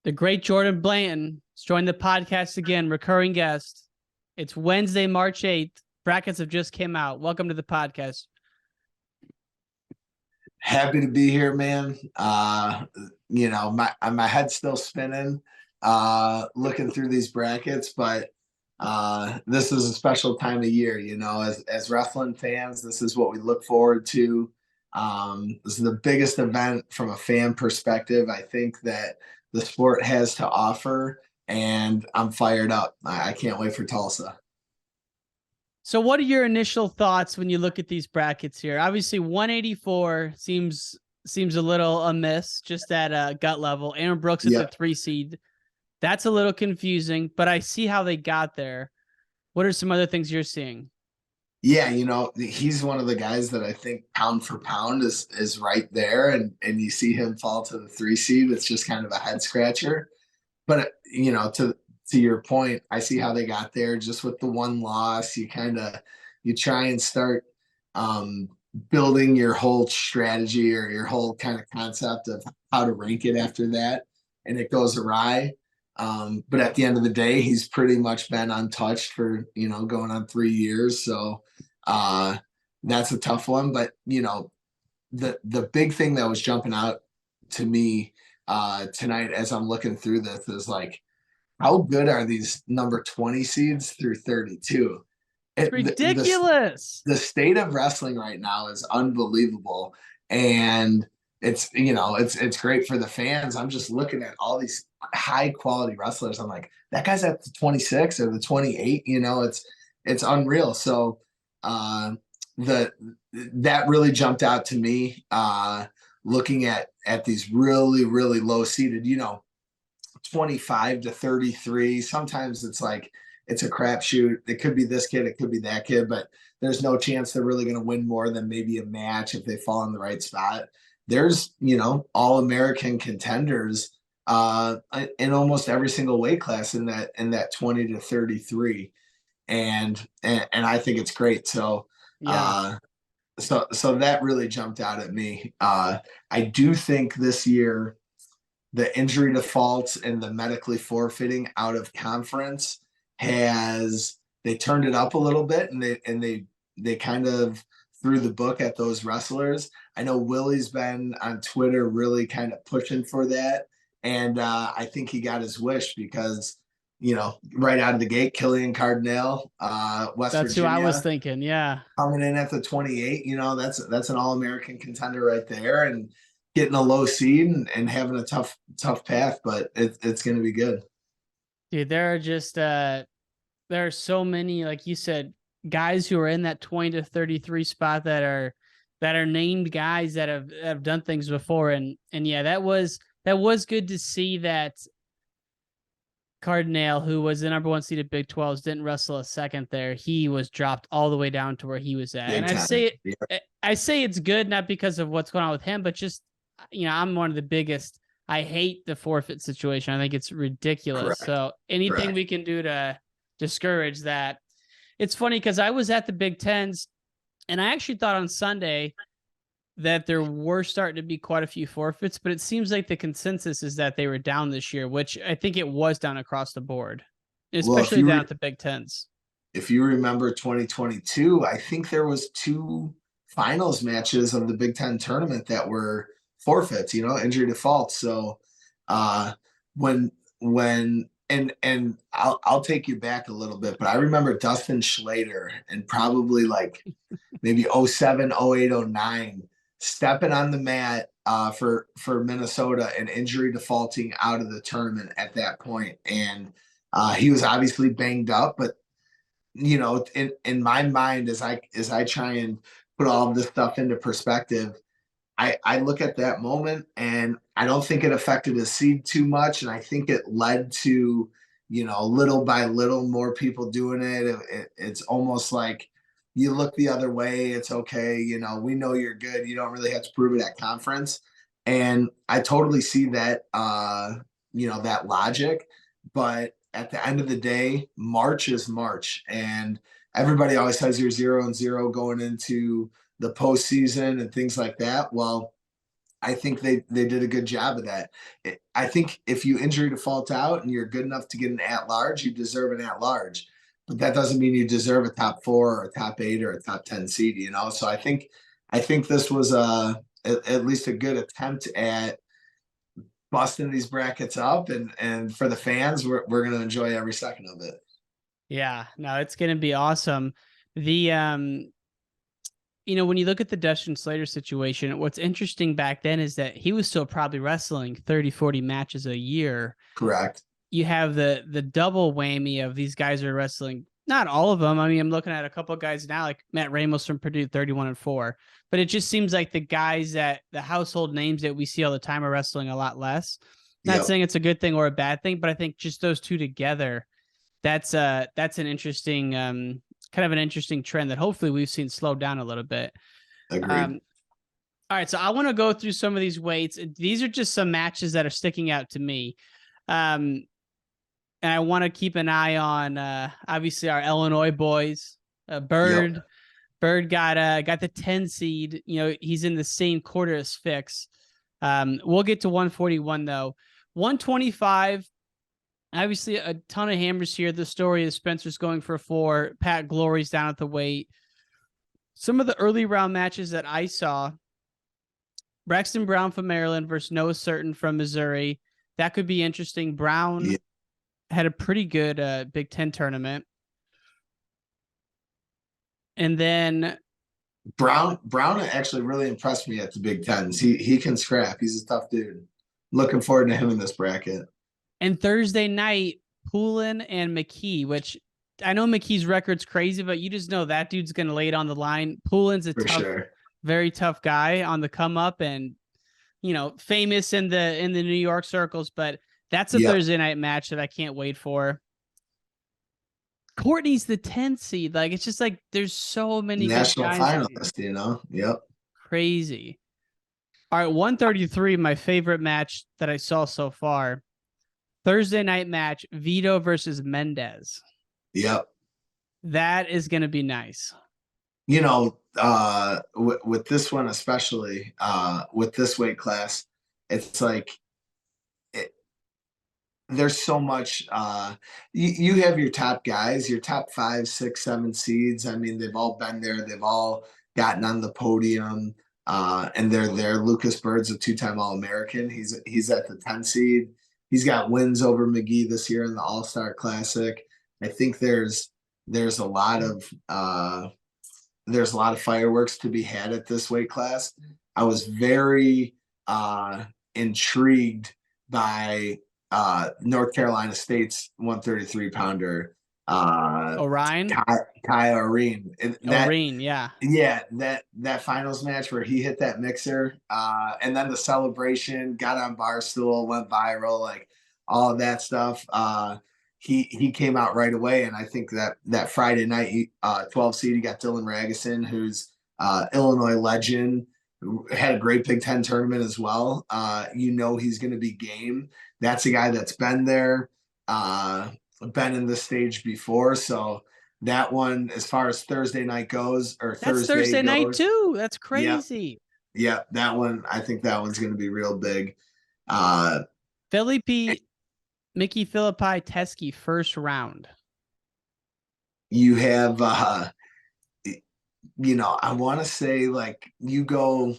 The great Jordan Blanton has joined the podcast again, recurring guest. It's Wednesday, March 8th. Brackets have just came out. Welcome to the podcast. Happy to be here, man. My head's still spinning looking through these brackets, but this is a special time of year, as wrestling fans, this is what we look forward to. This is the biggest event from a fan perspective I think that the sport has to offer, and I'm fired up. I can't wait for Tulsa. So what are your initial thoughts when you look at these brackets here? Obviously 184 seems a little amiss just at a gut level. Aaron Brooks at the 3 seed. That's a little confusing, but I see how they got there. What are some other things you're seeing? Yeah, he's one of the guys that I think pound for pound is right there, and you see him fall to the 3 seed. It's just kind of a head scratcher. But to your point, I see how they got there just with the one loss. You try and start building your whole strategy or your whole kind of concept of how to rank it after that, and it goes awry. But at the end of the day, he's pretty much been untouched for, going on 3 years. So that's a tough one. But, the big thing that was jumping out to me tonight as I'm looking through this is like, how good are these number 20 seeds through 32? It's ridiculous. The state of wrestling right now is unbelievable. And it's great for the fans. I'm just looking at all these high quality wrestlers. I'm like, that guy's at the 26 or the 28. It's unreal. So that really jumped out to me. Looking at these really really low seeded, 25 to 33. Sometimes it's like it's a crapshoot. It could be this kid, it could be that kid, but there's no chance they're really going to win more than maybe a match if they fall in the right spot. There's, all-American contenders in almost every single weight class in that 20 to 33. And I think it's great. So, yeah. So that really jumped out at me. I do think this year the injury defaults and the medically forfeiting out of conference they turned it up a little bit, and they kind of threw the book at those wrestlers. I know Willie's been on Twitter really kind of pushing for that. And I think he got his wish because, right out of the gate, Killian Cardinale, West That's Virginia. Who I was thinking. Yeah. Coming in at the 28, that's an All-American contender right there, and getting a low seed and having a tough path, but it's going to be good. Dude, there are just, there are so many, like you said, guys who are in that 20 to 33 spot that are named guys that have done things before. And yeah, that was good to see that Cardinale, who was the number 1 seed at Big 12s, didn't wrestle a second there. He was dropped all the way down to where he was at. I say it's good, not because of what's going on with him, but just, I'm one of the biggest. I hate the forfeit situation. I think it's ridiculous. Correct. So anything we can do to discourage that. It's funny because I was at the Big Tens, and I actually thought on Sunday that there were starting to be quite a few forfeits, but it seems like the consensus is that they were down this year, which I think it was down across the board, especially down at the Big Tens. If you remember 2022, I think there was 2 finals matches of the Big Ten tournament that were forfeits, injury defaults. So when and I'll take you back a little bit, but I remember Dustin Schlater and probably like maybe 07, 08, 09 stepping on the mat for Minnesota and injury defaulting out of the tournament at that point. And he was obviously banged up, but in my mind, as I try and put all of this stuff into perspective, I look at that moment and I don't think it affected his seed too much. And I think it led to, little by little more people doing it. It's almost like you look the other way. It's okay. We know you're good. You don't really have to prove it at conference. And I totally see that, that logic. But at the end of the day, March is March. And everybody always says you're 0-0 going into the postseason and things like that. Well, I think they did a good job of that. I think if you injury default out and you're good enough to get an at large, you deserve an at large. But that doesn't mean you deserve a top 4 or a top 8 or a top 10 seed, you know. So I think this was at least a good attempt at busting these brackets up, and for the fans, we're gonna enjoy every second of it. Yeah, no, it's gonna be awesome. The when you look at the Dustin Slater situation, what's interesting back then is that he was still probably wrestling 30, 40 matches a year. Correct. You have the double whammy of these guys are wrestling, not all of them. I mean, I'm looking at a couple of guys now, like Matt Ramos from Purdue, 31-4. But it just seems like the guys that the household names that we see all the time are wrestling a lot less. Not Yep. saying it's a good thing or a bad thing, but I think just those two together, that's an interesting kind of an interesting trend that hopefully we've seen slow down a little bit. Agreed. All right, so I want to go through some of these weights. These are just some matches that are sticking out to me. And I want to keep an eye on obviously our Illinois boys. Bird. Yep. Bird got the 10 seed. You know, he's in the same quarter as Fix. We'll get to 141 though. 125. Obviously, a ton of hammers here. The story is Spencer's going for 4. Pat Glory's down at the weight. Some of the early round matches that I saw, Braxton Brown from Maryland versus Noah Certain from Missouri. That could be interesting. Brown had a pretty good Big Ten tournament. And then Brown actually really impressed me at the Big Tens. He can scrap. He's a tough dude. Looking forward to him in this bracket. And Thursday night, Poulin and McKee, which I know McKee's record's crazy, but you just know that dude's going to lay it on the line. Poulin's a very tough guy on the come up and, famous in the New York circles, but that's a Thursday night match that I can't wait for. Courtney's the 10th seed. Like, it's just like, there's so many national finalists, Yep. Crazy. All right. 133, my favorite match that I saw so far. Thursday night match, Vito versus Mendez. Yep. That is going to be nice. With this one, especially with this weight class, it's like there's so much. You have your top guys, your top 5, 6, 7 seeds. I mean, they've all been there. They've all gotten on the podium, and they're there. Lucas Bird's a 2-time All-American. He's at the 10 seed. He's got wins over McGee this year in the All-Star Classic. I think there's a lot of fireworks to be had at this weight class. I was very intrigued by North Carolina State's 133 pounder. Orion? Kai Orion. Orion, yeah. Yeah, that finals match where he hit that mixer, and then the celebration, got on Barstool, went viral, like all of that stuff. He came out right away, and I think that Friday night, 12 seed, he got Dylan Ragusin, who's Illinois legend, who had a great Big Ten tournament as well. He's going to be game. That's a guy that's been there, been in this stage before. So that one, as far as Thursday night goes, that's Thursday night too. That's crazy. Yeah, that one. I think that one's going to be real big. Mickey Philippi Teskey first round. You have, I want to say like you go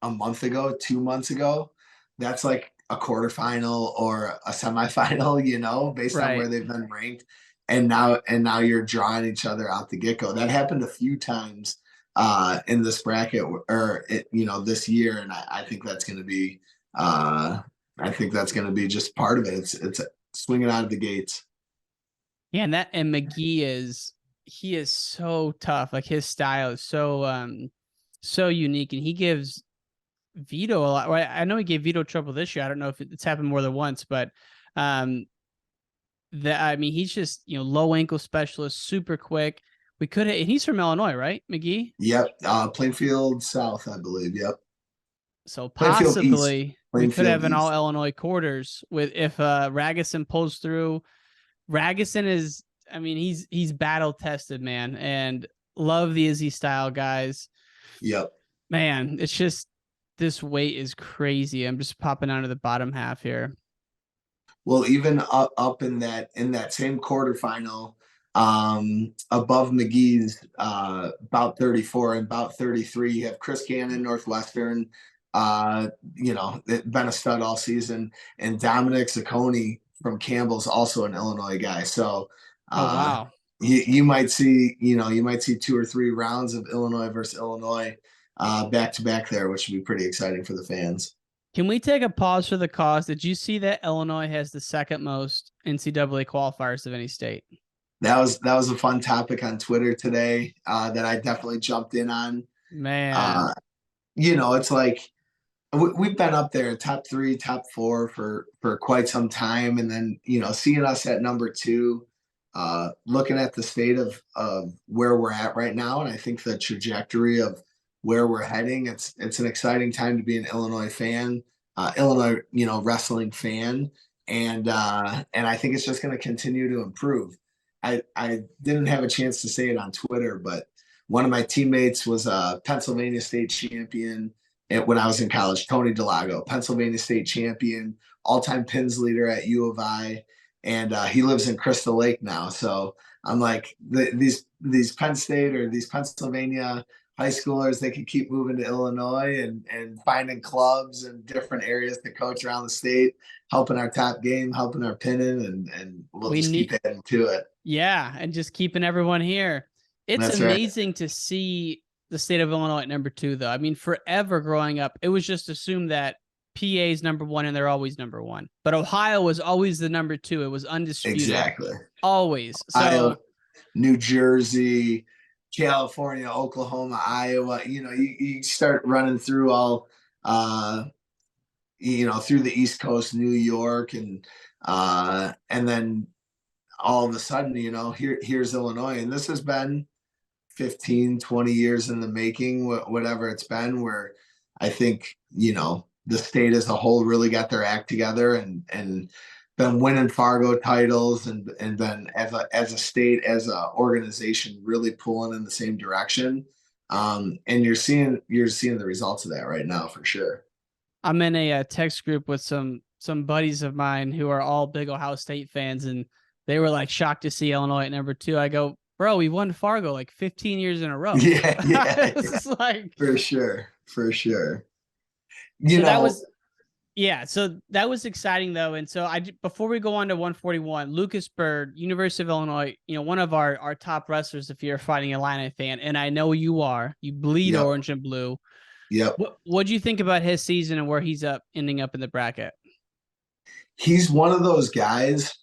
a month ago, 2 months ago, that's like a quarterfinal or a semifinal, based on where they've been ranked. And now you're drawing each other out the get-go. That happened a few times in this bracket this year. And I think that's going to be, just part of it. It's swinging out of the gates. Yeah. And McGee he is so tough. Like his style is so unique, and he gives Vito a lot. Right? I know he gave Vito trouble this year. I don't know if it's happened more than once, but he's just low ankle specialist, super quick. And he's from Illinois, right, McGee? Yep, Plainfield South, I believe. Yep. So possibly we could have an all Illinois quarters if Ragusin pulls through. Ragusin is, he's battle tested, man, and love the Izzy style guys. Yep. Man, it's just this weight is crazy. I'm just popping onto the bottom half here. Well, even up in that same quarterfinal, above McGee's, about 34 and about 33, you have Chris Gannon, Northwestern, been a stud all season, and Dominic Zacconi from Campbell's also an Illinois guy. So Oh wow. you might see, you might see 2 or 3 rounds of Illinois versus Illinois back to back there, which would be pretty exciting for the fans. Can we take a pause for the cause? Did you see that Illinois has the second most NCAA qualifiers of any state? That was a fun topic on Twitter today that I definitely jumped in on. Man, Uh, it's like we've been up there, top 3, top 4 for quite some time, and then seeing us at number 2, looking at the state of where we're at right now, and I think the trajectory of where we're heading, it's an exciting time to be an Illinois fan, Illinois wrestling fan, and I think it's just going to continue to improve. I didn't have a chance to say it on Twitter, but one of my teammates was a Pennsylvania state champion when I was in college, Tony Delago, Pennsylvania state champion, all-time pins leader at U of I, and he lives in Crystal Lake now. So I'm like, these Penn State or these Pennsylvania high schoolers, they can keep moving to Illinois and finding clubs and different areas to coach around the state, helping our top game, helping our pinning, and we'll just keep adding to it. Yeah, and just keeping everyone here. It's That's amazing right. to see the state of Illinois at number 2, though. I mean, forever growing up, it was just assumed that PA is number 1 and they're always number 1. But Ohio was always the number 2. It was undisputed. Exactly. Always. Ohio, So New Jersey, California, Oklahoma, Iowa, you start running through all, through the East Coast, New York, and then all of a sudden, here's Illinois. And this has been 15, 20 years in the making, whatever it's been, where I think, the state as a whole really got their act together and been winning Fargo titles and been as a state, as a organization, really pulling in the same direction. And you're seeing the results of that right now for sure. I'm in a text group with some buddies of mine who are all big Ohio State fans, and they were like shocked to see Illinois at number 2. I go, bro, we won Fargo like 15 years in a row. Yeah, It's like for sure, for sure. So that was exciting though. And so before we go on to 141, Lucas Bird, University of Illinois, one of our top wrestlers, if you're a Fighting Illini fan, and I know you are, you bleed Yep. orange and blue. Yep. What do you think about his season and where he's ending up in the bracket? He's one of those guys,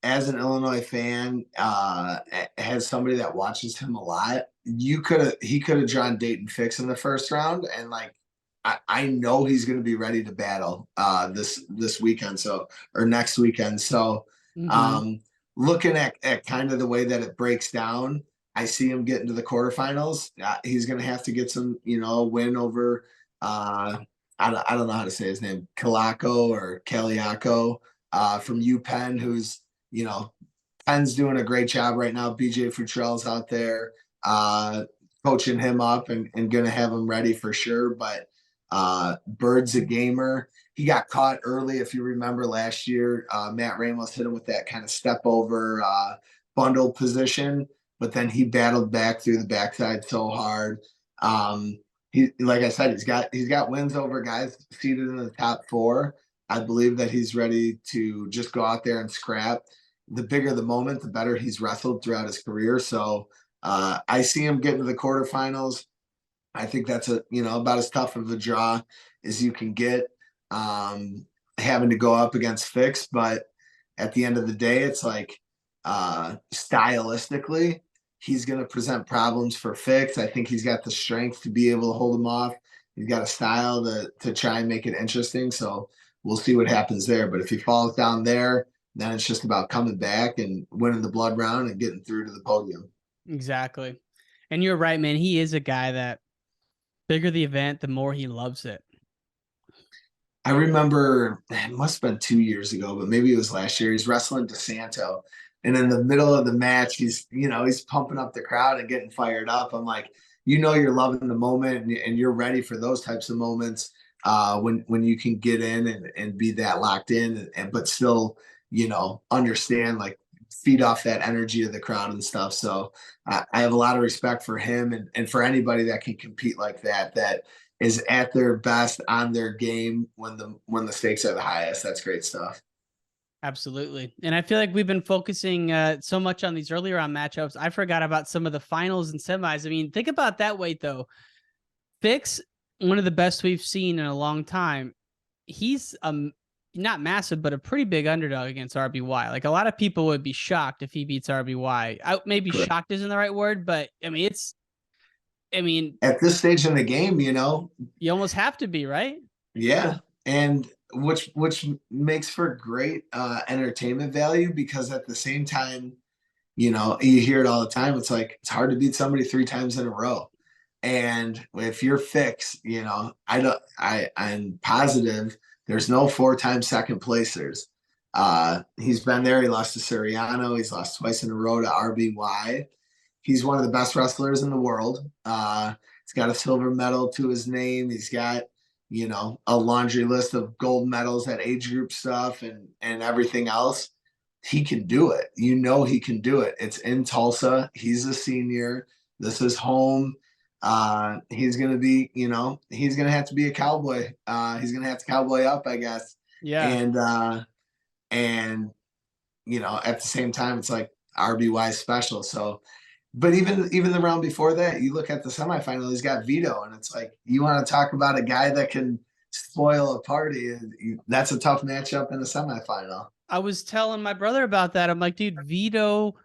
as an Illinois fan, has somebody that watches him a lot. He could have drawn Dayton Fix in the first round, and like I know he's going to be ready to battle this weekend, or next weekend. So looking at kind of the way that it breaks down, I see him getting to the quarterfinals. He's going to have to get some, win over. I don't know how to say his name, Kalako or Kaliako from UPenn, who's Penn's doing a great job right now. BJ Futrell's out there coaching him up and going to have him ready for sure. But Bird's a gamer. He got caught early, if you remember last year. Matt Ramos hit him with that kind of step over bundle position, but then he battled back through the backside so hard. He, like I said, he's got wins over guys seated in the top 4. I believe that he's ready to just go out there and scrap. The bigger the moment, the better he's wrestled throughout his career. So I see him getting to the quarterfinals. I think that's about as tough of a draw as you can get, having to go up against Fix. But at the end of the day, it's like stylistically, he's going to present problems for Fix. I think he's got the strength to be able to hold him off. He's got a style to try and make it interesting. So we'll see what happens there. But if he falls down there, then it's just about coming back and winning the blood round and getting through to the podium. Exactly. And you're right, man. He is a guy that bigger the event, the more he loves it. I remember it must have been 2 years ago, but maybe it was last year. He's wrestling DeSanto. And in the middle of the match, he's pumping up the crowd and getting fired up. I'm like, you're loving the moment and you're ready for those types of moments when you can get in and be that locked in and but still, understand, like, feed off that energy of the crowd and stuff. So I have a lot of respect for him and for anybody that can compete like that, that is at their best on their game when the stakes are the highest. That's great stuff. Absolutely. And I feel like we've been focusing so much on these earlier round matchups. I forgot about some of the finals and semis. I mean, think about that weight though. Fix, one of the best we've seen in a long time. He's not massive, but a pretty big underdog against RBY. Like, a lot of people would be shocked if he beats RBY. Maybe Correct. shocked isn't the right word, but I mean, At this stage in the game, you almost have to be, right? yeah, and which makes for great entertainment value, because at the same time, you hear it all the time. It's like it's hard to beat somebody 3 times in a row. And if you're Fix, I'm positive there's no 4-time second placers. He's been there. He lost to Suriano. He's lost twice in a row to RBY. He's one of the best wrestlers in the world. He's got a silver medal to his name. He's got, a laundry list of gold medals at age group stuff and everything else. He can do it. He can do it. It's in Tulsa. He's a senior. This is home. He's gonna be, he's gonna have to be a cowboy. He's gonna have to cowboy up, I guess. Yeah. And at the same time, it's like RBY special. So, but even the round before that, you look at the semifinal, he's got Vito, and it's like, you want to talk about a guy that can spoil a party. That's a tough matchup in a semifinal. I was telling my brother about that. I'm like, dude, Vito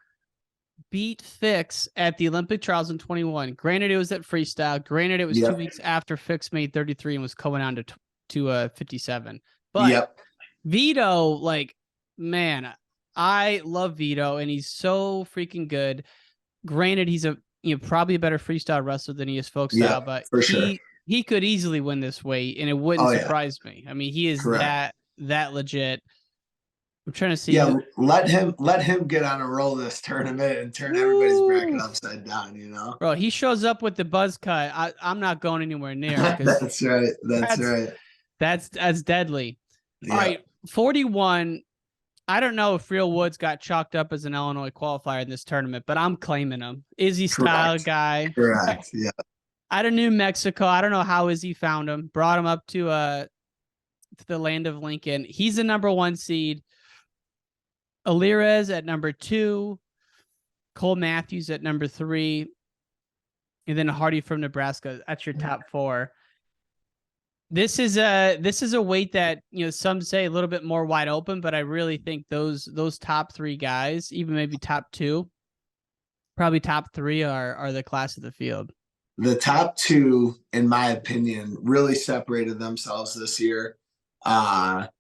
beat Fix at the Olympic trials in 21. Granted, it was at freestyle. Granted, it was 2 weeks after Fix made 33 and was going down to 57. But Vito, like, man, I love Vito, and he's so freaking good. Granted, he's probably a better freestyle wrestler than he is folk style, but he could easily win this weight, and it wouldn't surprise me. I mean, he is that legit. I'm trying to see. Yeah, let him get on a roll this tournament and turn everybody's bracket upside down. Bro, he shows up with the buzz cut. I'm not going anywhere near. That's right. That's right. That's deadly. Yeah. All right, 41. I don't know if Real Woods got chalked up as an Illinois qualifier in this tournament, but I'm claiming him. Izzy style guy. Correct. Yeah. Out of New Mexico. I don't know how Izzy found him. Brought him up to the land of Lincoln. He's the #1 seed. Alirez at #2. Cole Matthews at #3. And then Hardy from Nebraska. That's your top 4. This is a weight that, some say a little bit more wide open, but I really think those top 3 guys, even maybe top 2, probably top 3 are the class of the field. The top 2, in my opinion, really separated themselves this year. Have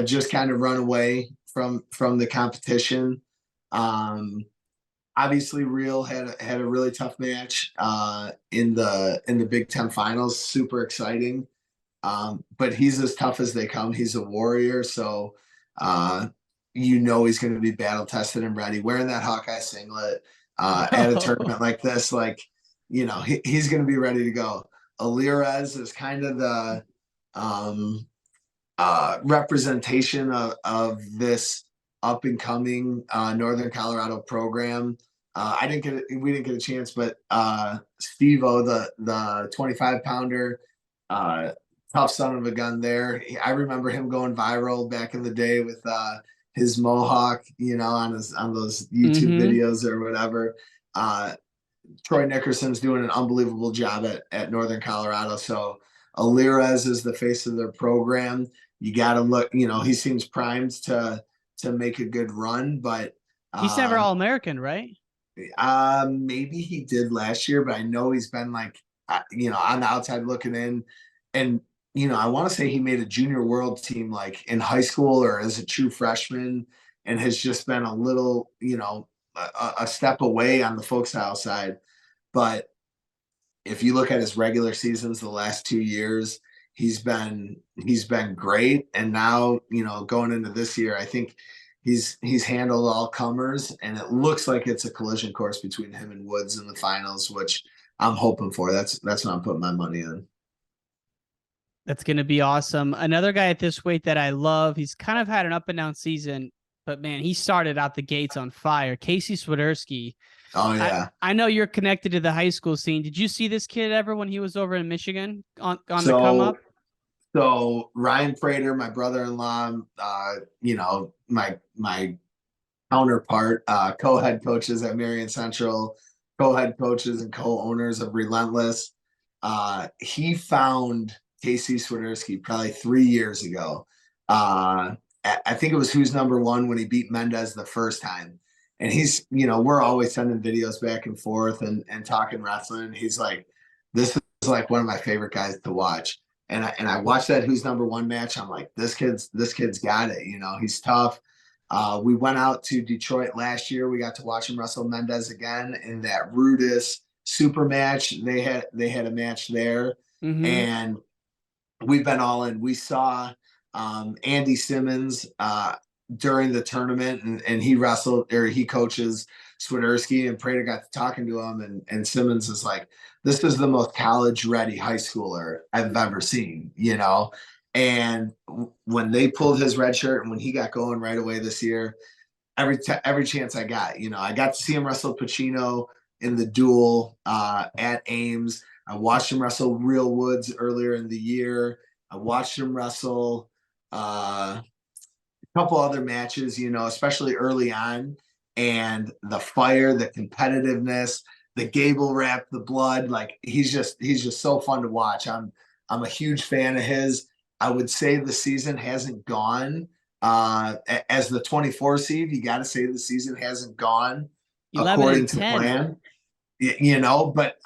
just kind of run away from the competition. Obviously, Real had a really tough match in the Big Ten finals. Super exciting. But he's as tough as they come. He's a warrior. So, he's going to be battle tested and ready, wearing that Hawkeye singlet at a tournament like this. Like, he's going to be ready to go. Alirez is kind of the representation of this up and coming Northern Colorado program. We didn't get a chance, but Steve-O, the 25-pounder, tough son of a gun there. I remember him going viral back in the day with his mohawk, on those YouTube videos or whatever. Troy Nickerson's doing an unbelievable job at Northern Colorado. So Alirez is the face of their program. You got to look, he seems primed to make a good run, but he's never All-American, right? Maybe he did last year, but I know he's been like, on the outside looking in. And, I want to say he made a junior world team like in high school or as a true freshman, and has just been a little, a step away on the folk style side. But if you look at his regular seasons the last 2 years, he's been great. And now, going into this year, I think he's handled all comers, and it looks like it's a collision course between him and Woods in the finals, which I'm hoping for. That's what I'm putting my money on. That's going to be awesome. Another guy at this weight that I love, he's kind of had an up and down season, but man, he started out the gates on fire. Casey Swiderski. Oh I, yeah. I know you're connected to the high school scene. Did you see this kid ever when he was over in Michigan on the come up? So Ryan Prater, my brother-in-law, my counterpart, co-head coaches at Marion Central, co-head coaches and co-owners of Relentless. He found Casey Swiderski probably 3 years ago. I think it was Who's Number One when he beat Mendez the first time. And he's, we're always sending videos back and forth and talking wrestling. He's like, this is like one of my favorite guys to watch. And I watched that Who's Number One match. I'm like, this kid's got it. He's tough. We went out to Detroit last year. We got to watch him wrestle Mendez again in that Rudis super match. They had a match there, Mm-hmm. and we've been all in. We saw Andy Simmons during the tournament, and he coaches Swiderski, and Prater got to talking to him, and Simmons is like, this is the most college ready high schooler I've ever seen, And when they pulled his red shirt and when he got going right away this year, every chance I got, I got to see him wrestle Pacino in the duel at Ames. I watched him wrestle Real Woods earlier in the year. I watched him wrestle a couple other matches, especially early on. And the fire, the competitiveness, the gable wrap, the blood, like he's just so fun to watch. I'm a huge fan of his. I would say the season hasn't gone as the 24 seed. You got to say the season hasn't gone 11 according and to 10. plan. But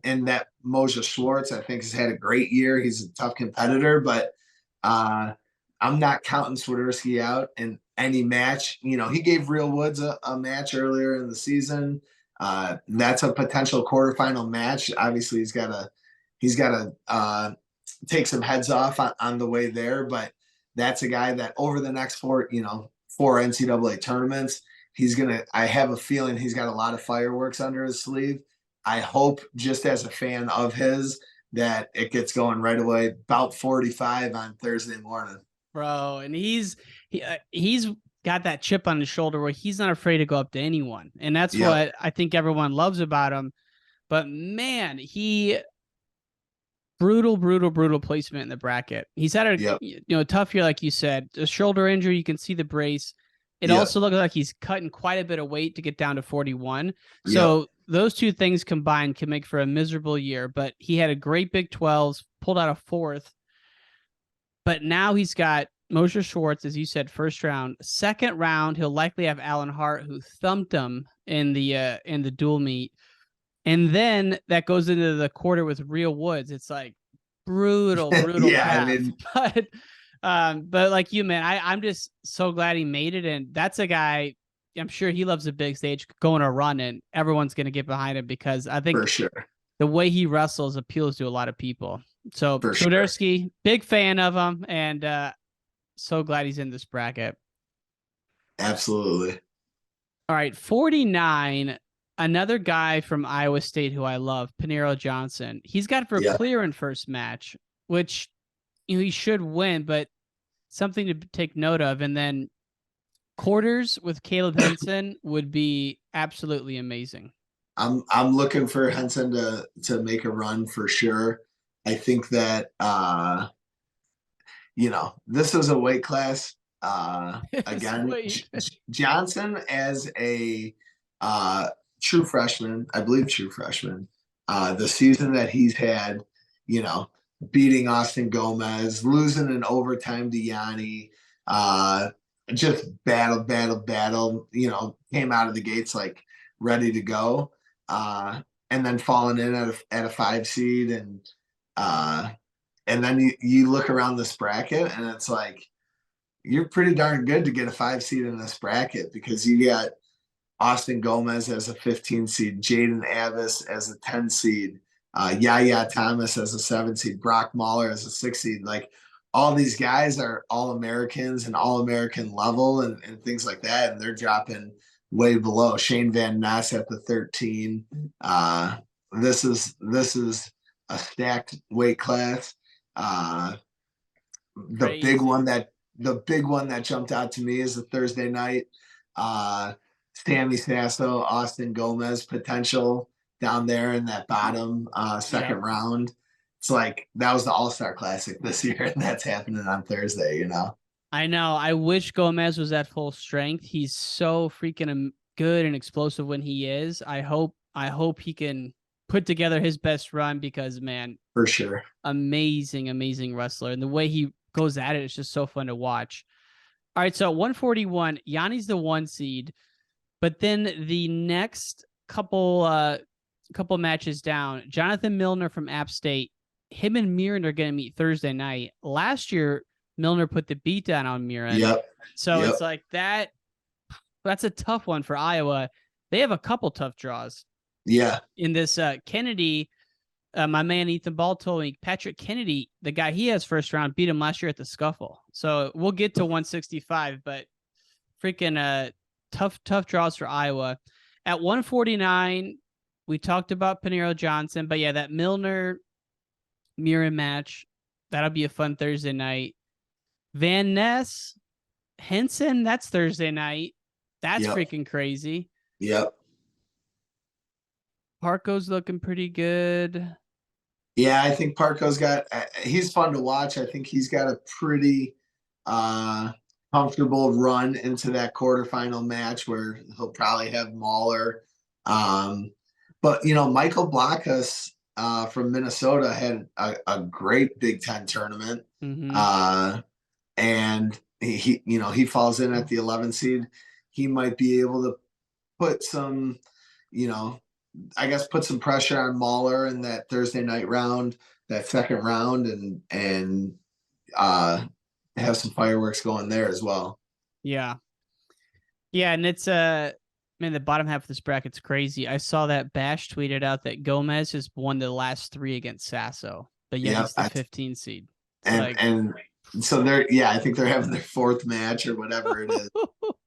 and that Moshe Schwartz, I think, has had a great year. He's a tough competitor, but I'm not counting Swiderski out in any match. He gave Real Woods a match earlier in the season. That's a potential quarterfinal match. Obviously, he's got to take some heads off on the way there, but that's a guy that over the next four NCAA tournaments, I have a feeling he's got a lot of fireworks under his sleeve. I hope, just as a fan of his, that it gets going right away, about 45 on Thursday morning. Bro, and he's got that chip on his shoulder where he's not afraid to go up to anyone. And that's what I think everyone loves about him. But man, he brutal placement in the bracket. He's had a tough year, like you said. A shoulder injury, you can see the brace. It also looks like he's cutting quite a bit of weight to get down to 41. So those two things combined can make for a miserable year. But he had a great Big 12s, pulled out a fourth. But now he's got Moshe Schwartz, as you said, first round. Second round, he'll likely have Alan Hart, who thumped him in the dual meet. And then that goes into the quarter with Real Woods. It's like brutal path. But like you, man, I'm just so glad he made it. And that's a guy, I'm sure he loves a big stage, going a run, and everyone's going to get behind him because I think for sure the way he wrestles appeals to a lot of people. So Swiderski, big fan of him, and so glad he's in this bracket. Absolutely. All right, 49. Another guy from Iowa State who I love, Panero Johnson. He's got Verclair in first match, which he should win, but something to take note of. And then quarters with Caleb Henson would be absolutely amazing. I'm looking for Henson to make a run for sure. I think that this is a weight class. Again, Johnson as a true freshman, I believe true freshman, the season that he's had, beating Austin Gomez, losing in overtime to Yanni, just battle, came out of the gates like ready to go. And then falling in at a 5 seed, and then you look around this bracket and it's like you're pretty darn good to get a 5 seed in this bracket, because you got Austin Gomez as a 15 seed, Jaden Avis as a 10 seed, Yaya Thomas as a 7 seed, Brock Mahler as a 6 seed. Like, all these guys are all Americans and all American level and things like that, and they're dropping way below. Shane Van Ness at the 13. this is a stacked weight class. Uh, the big Crazy. one that the big one that jumped out to me is the Thursday night. Sammy Sasso, Austin Gomez potential down there in that bottom second Yep. round. It's like that was the All-Star Classic this year, and that's happening on Thursday, you know. I know. I wish Gomez was at full strength. He's so freaking good and explosive when he is. I hope he can put together his best run because man, For sure. amazing, amazing wrestler. And the way he goes at it is just so fun to watch. All right, so 141, Yanni's the 1 seed, but then the next couple matches down, Jonathan Milner from App State, him and Mirren are going to meet Thursday night. Last year, Milner put the beat down on Mirren. Yep. So Yep. it's like that's a tough one for Iowa. They have a couple tough draws. Yeah. In this Kennedy, my man Ethan Ball told me Patrick Kennedy, the guy he has first round, beat him last year at the Scuffle. So we'll get to 165, but freaking tough draws for Iowa. At 149, we talked about Panero Johnson, but yeah, that Milner Mirren match, that'll be a fun Thursday night. Van Ness, Henson, that's Thursday night. That's freaking crazy. Yep. Parko's looking pretty good. Yeah, I think Parko's he's fun to watch. I think he's got a pretty comfortable run into that quarterfinal match where he'll probably have Mahler. But Michael Blackus from Minnesota had a great Big Ten tournament. Mm-hmm. And he falls in at the 11 seed. He might be able to put some, put some pressure on Mahler in that Thursday night round, that second round, and have some fireworks going there as well. Yeah. Yeah, and it's man, the bottom half of this bracket's crazy. I saw that Bash tweeted out that Gomez has won the last 3 against Sasso, but yet he's the 15 seed. And so I think they're having their 4th match or whatever it is.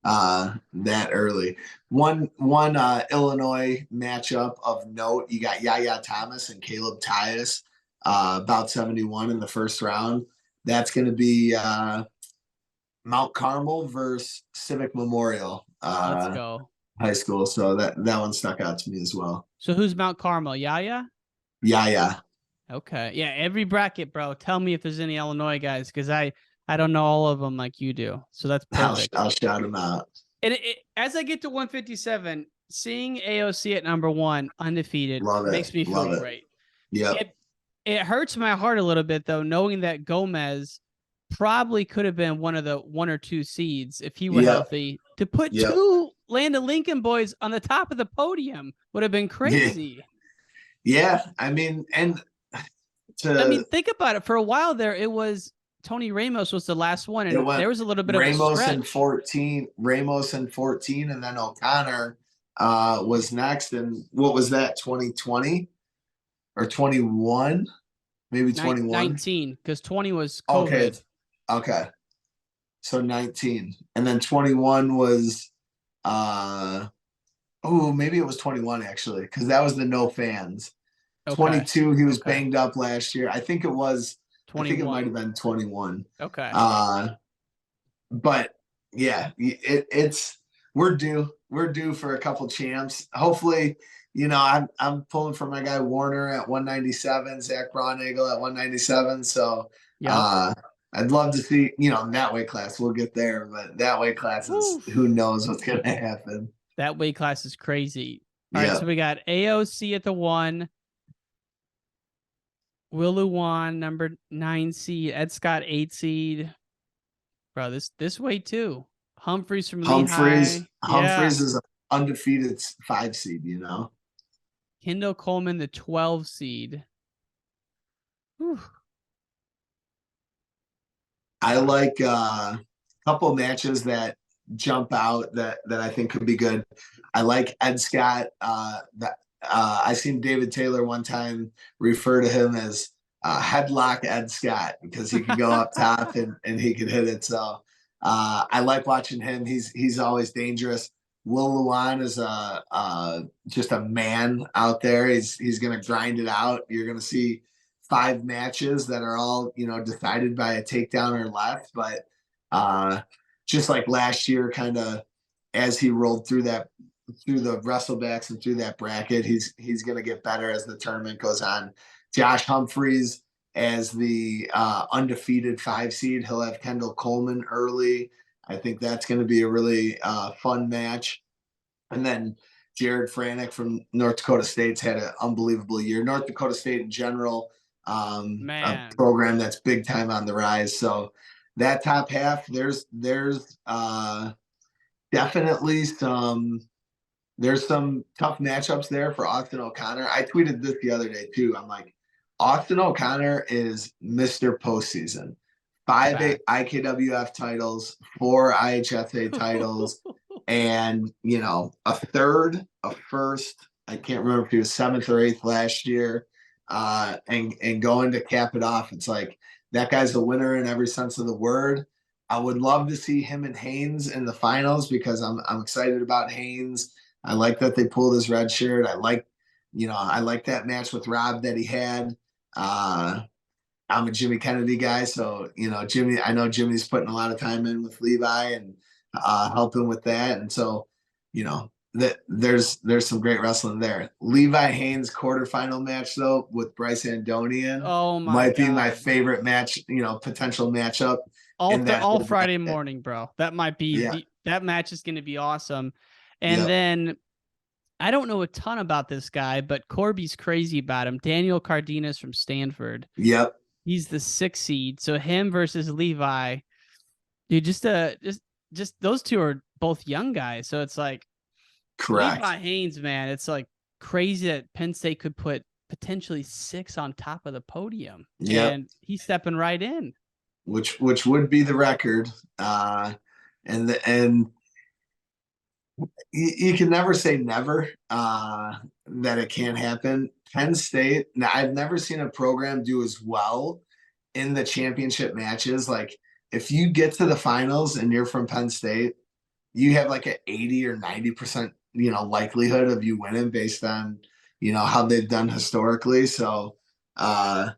That early. One Illinois matchup of note, you got Yaya Thomas and Caleb Tyus, about 71 in the first round. That's going to be Mount Carmel versus Civic Memorial. Let's go. High school. So that one stuck out to me as well. So who's Mount Carmel? Yaya? Yaya. Okay. Yeah, every bracket, bro. Tell me if there's any Illinois guys, because I don't know all of them like you do. So that's perfect. I'll shout them out. And as I get to 157, seeing AOC at number 1, undefeated, makes me feel great. Yeah. It hurts my heart a little bit, though, knowing that Gomez probably could have been one of the 1 or 2 seeds if he were healthy. To put 2 Landon Lincoln boys on the top of the podium would have been crazy. Yeah. I mean, think about it. For a while there, it was Tony Ramos was the last one, and there was a little bit of a stretch. Ramos and 14, and then O'Connor was next. And what was that, 2020 or 21? Maybe 21? 19, because 20 was COVID. Okay. So 19. And then 21 was, maybe it was 21, actually, because that was the no fans. Okay. 22, he was banged up last year. I think it was 21. I think it might have been 21. Okay. But yeah, we're due for a couple champs. Hopefully, I'm pulling for my guy Warner at 197, Zach Braunagel at 197. So I'd love to see, in that weight class, we'll get there, but that weight class is who knows what's gonna happen. That weight class is crazy. All right, so we got AOC at the 1. Will Luwan, number 9 seed. Ed Scott, 8 seed. Bro, this way too. Humphreys from Lehigh. Humphreys is an undefeated 5 seed, Kendall Coleman, the 12 seed. Whew. I like a couple matches that jump out that I think could be good. I like Ed Scott. I seen David Taylor one time refer to him as headlock Ed Scott because he could go up top and he could hit it. So I like watching him. He's always dangerous. Will Luan is just a man out there. He's going to grind it out. You're going to see 5 matches that are all, decided by a takedown or less. But just like last year, kind of as he rolled through the wrestlebacks and through that bracket, he's going to get better as the tournament goes on. Josh Humphreys as the undefeated 5 seed. He'll have Kendall Coleman early. I think that's going to be a really fun match. And then Jared Franek from North Dakota State's had an unbelievable year. North Dakota State in general, a program that's big time on the rise. So that top half, there's definitely there's some tough matchups there for Austin O'Connor. I tweeted this the other day too. I'm like, Austin O'Connor is Mr. Postseason. 5 IKWF titles, 4 IHSA titles, and a third, a first. I can't remember if he was 7th or 8th last year. And going to cap it off, it's like that guy's a winner in every sense of the word. I would love to see him and Haynes in the finals because I'm excited about Haynes. I like that they pulled his red shirt. I like that match with Rob that he had. I'm a Jimmy Kennedy guy, so I know Jimmy's putting a lot of time in with Levi and helping with that, and so there's some great wrestling there. Levi Haynes quarterfinal match though with Bryce Andonian might be my favorite match, potential matchup. All Friday morning, bro. That might be that match is going to be awesome. And then I don't know a ton about this guy, but Corby's crazy about him. Daniel Cardenas from Stanford. Yep. He's the 6th seed. So him versus Levi. Dude, just those two are both young guys. So it's like correct. Levi Haynes, man. It's like crazy that Penn State could put potentially 6 on top of the podium. Yeah. And he's stepping right in. Which would be the record. And you can never say never that it can't happen. Penn State, now I've never seen a program do as well in the championship matches. Like if you get to the finals and you're from Penn State, you have like an 80 or 90% likelihood of you winning based on how they've done historically. So that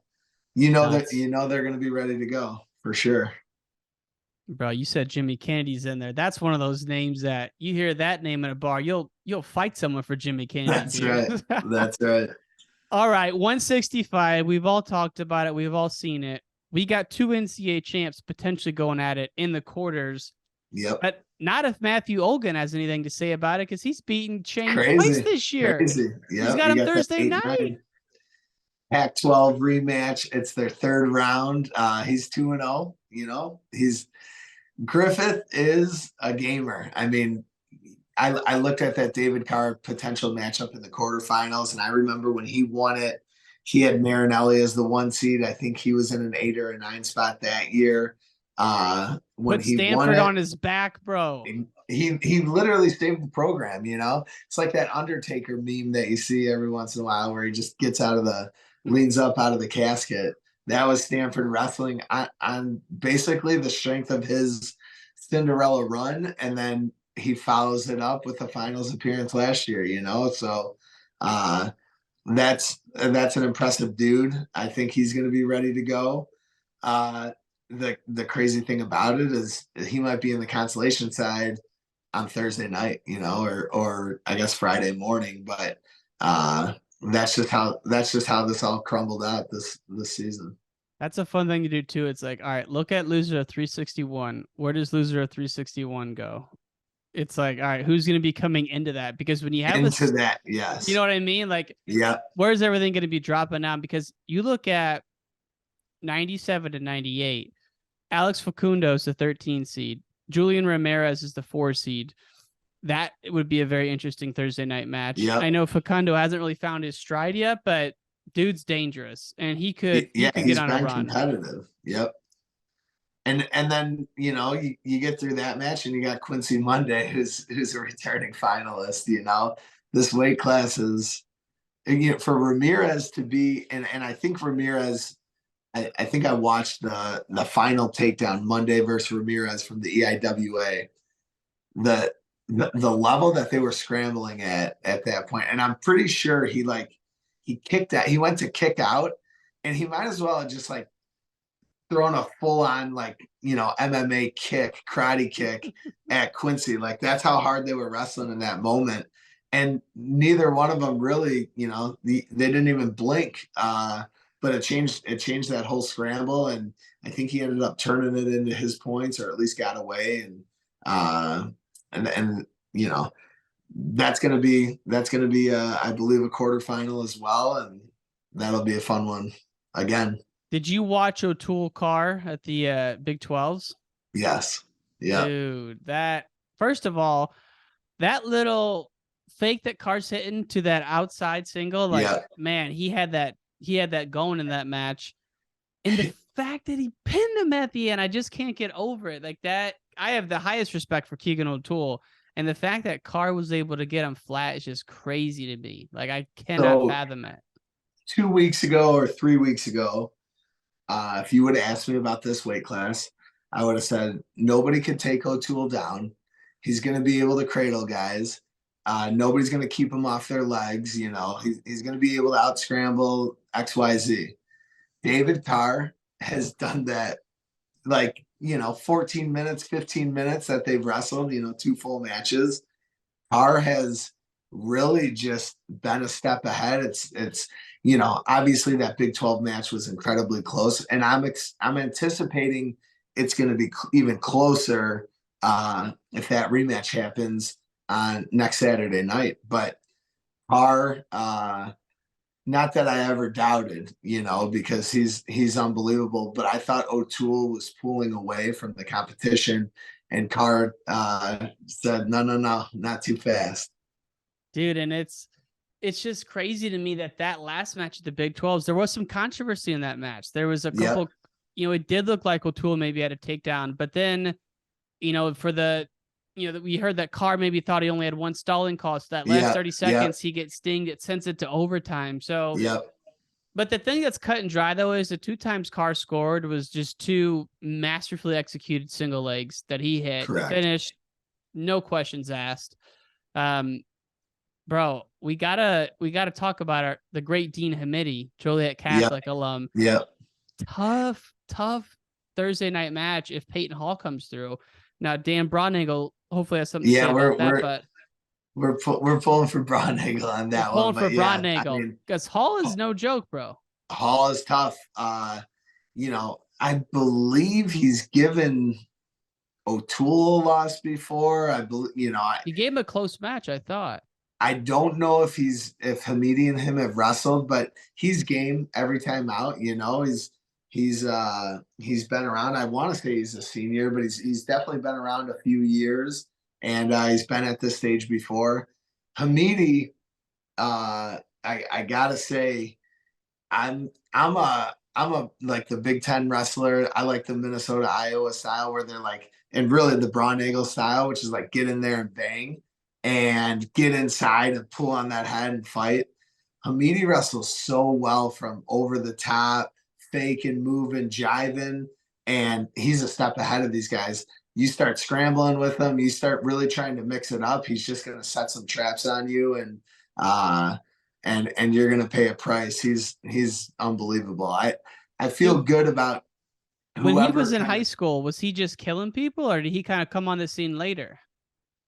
they're going to be ready to go for sure. Bro, you said Jimmy Kennedy's in there. That's one of those names that you hear that name in a bar, you'll fight someone for Jimmy Kennedy. That's right. That's right. All right, 165. We've all talked about it. We've all seen it. We got 2 NCAA champs potentially going at it in the quarters. Yep. But not if Matthew Olgan has anything to say about it because he's beaten Shane twice this year. Crazy. Yep. He's got him Thursday night. Pac-12 rematch. It's their 3rd round. He's 2-0. Griffith is a gamer. I mean, I looked at that David Carr potential matchup in the quarterfinals, and I remember when he won it, he had Marinelli as the 1 seed. I think he was in an 8 or a 9 spot that year. When put Stanford on his back, bro. He literally saved the program. It's like that Undertaker meme that you see every once in a while where he just gets leans up out of the casket. That was Stanford wrestling on basically the strength of his Cinderella run, and then he follows it up with the finals appearance last year. So that's an impressive dude. I think he's going to be ready to go. The crazy thing about it is he might be in the consolation side on Thursday night, or I guess Friday morning, but that's just how this all crumbled out this season. That's a fun thing to do too. It's like, all right, look at loser of 361. Where does loser of 361 go? It's like, all right, who's going to be coming into that? Because when you have that, yes, you know what I mean? Like, yeah, where's everything going to be dropping down? Because you look at 97 to 98, Alex Facundo is the 13 seed. Julian Ramirez is the 4 seed. That would be a very interesting Thursday night match. Yep. I know Facundo hasn't really found his stride yet, but dude's dangerous, and he could get on a run. Competitive. Yep. And then you get through that match, and you got Quincy Monday, who's a returning finalist. This weight class is, for Ramirez to be, and I think Ramirez. I think I watched the final takedown Monday versus Ramirez from the EIWA. the level that they were scrambling at that point, and I'm pretty sure he kicked out. He went to kick out, and he might as well have just like thrown a full on like MMA kick, karate kick at Quincy. Like that's how hard they were wrestling in that moment. And neither one of them really, they didn't even blink. But it changed that whole scramble, and I think he ended up turning it into his points, or at least got away. And you know that's gonna be I believe a quarterfinal as well, and that'll be a fun one again. Did you watch O'Toole Carr at the Big 12s? Yes. Yeah. Dude, that first of all, that little fake that Carr's hitting to that outside single, like Yeah. man, he had that going in that match. And the fact that he pinned him at the end, I just can't get over it. Like that, I have the highest respect for Keegan O'Toole. And the fact that Carr was able to get him flat is just crazy to me. Like I cannot So fathom it. 2 weeks ago or 3 weeks ago, if you would have asked me about this weight class, I would have said nobody could take O'Toole down. He's going to be able to cradle guys. Nobody's going to keep him off their legs. He's going to be able to out scramble XYZ. David Carr has done that, like 14 minutes, 15 minutes that they've wrestled. Two full matches. Carr has really just been a step ahead. It's obviously that Big 12 match was incredibly close, and I'm anticipating it's going to be even closer if that rematch happens on next Saturday night. But Carr, not that I ever doubted, because he's unbelievable. But I thought O'Toole was pulling away from the competition, and Carr said, "No, no, no, not too fast." Dude, and it's just crazy to me that last match at the Big 12s, there was some controversy in that match. There was a couple, it did look like O'Toole maybe had a takedown, but then, for the, we heard that Carr maybe thought he only had one stalling call. So that last 30 seconds, he gets stinged. It sends it to overtime. So, but the thing that's cut and dry though is the 2 times Carr scored was just 2 masterfully executed single legs that he hit. Correct. Finished, no questions asked. Bro, we gotta talk about the great Dean Hamidi, Joliet Catholic alum. Yeah. Tough Thursday night match if Peyton Hall comes through. Now Dan Broadnagle hopefully has something to say about that, but we're pulling for Broadnagle on that one. Pulling for Broadnagle because Hall is no joke, bro. Hall is tough. I believe he's given O'Toole a loss before. I believe he gave him a close match, I thought. I don't know if Hamidi and him have wrestled, but he's game every time out. He's been around. I want to say he's a senior, but he's definitely been around a few years, and he's been at this stage before. Hamidi, I gotta say, I'm a like the Big Ten wrestler. I like the Minnesota Iowa style where they're like, and really the Broadnagle style, which is like get in there and bang and get inside and pull on that head and fight. Hamidi wrestles so well from over the top, faking, moving, jiving, and he's a step ahead of these guys. You start scrambling with him, you start really trying to mix it up, he's just going to set some traps on you, and you're going to pay a price. He's unbelievable. I feel good about when he was in high school. Was he just killing people, or did he kind of come on the scene later?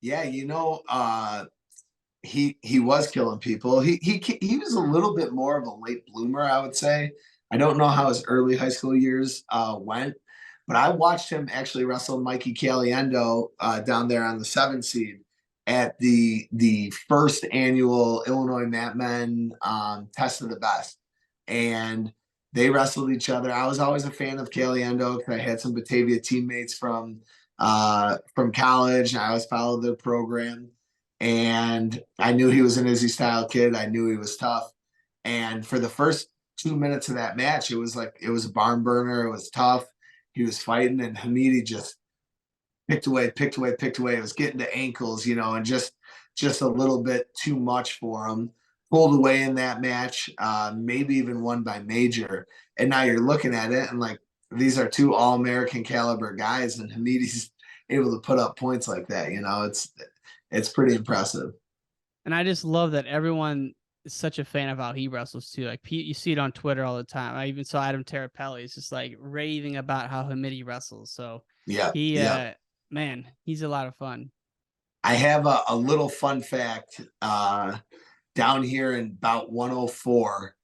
Yeah, he was killing people. He was a little bit more of a late bloomer, I would say. I don't know how his early high school years went, but I watched him actually wrestle Mikey Caliendo down there on the 7 seed at the first annual Illinois Mat Men Test of the Best, and they wrestled each other. I was always a fan of Caliendo because I had some Batavia teammates from college, and I always followed their program. And I knew he was an Izzy style kid. I knew he was tough. And for the first 2 minutes of that match, it was a barn burner. It was tough. He was fighting, and Hamidi just picked away. It was getting to ankles, and just a little bit too much for him. Pulled away in that match, maybe even won by major. And now you're looking at it and like, these are 2 All-American caliber guys, and Hamidi's able to put up points like that. it's pretty impressive. And I just love that everyone is such a fan of how he wrestles too. Like Pete, you see it on Twitter all the time. I even saw Adam Terapelli is just like raving about how Hamidi wrestles. So Yeah, he, yeah. man, he's a lot of fun. I have a little fun fact. Down here in about 104,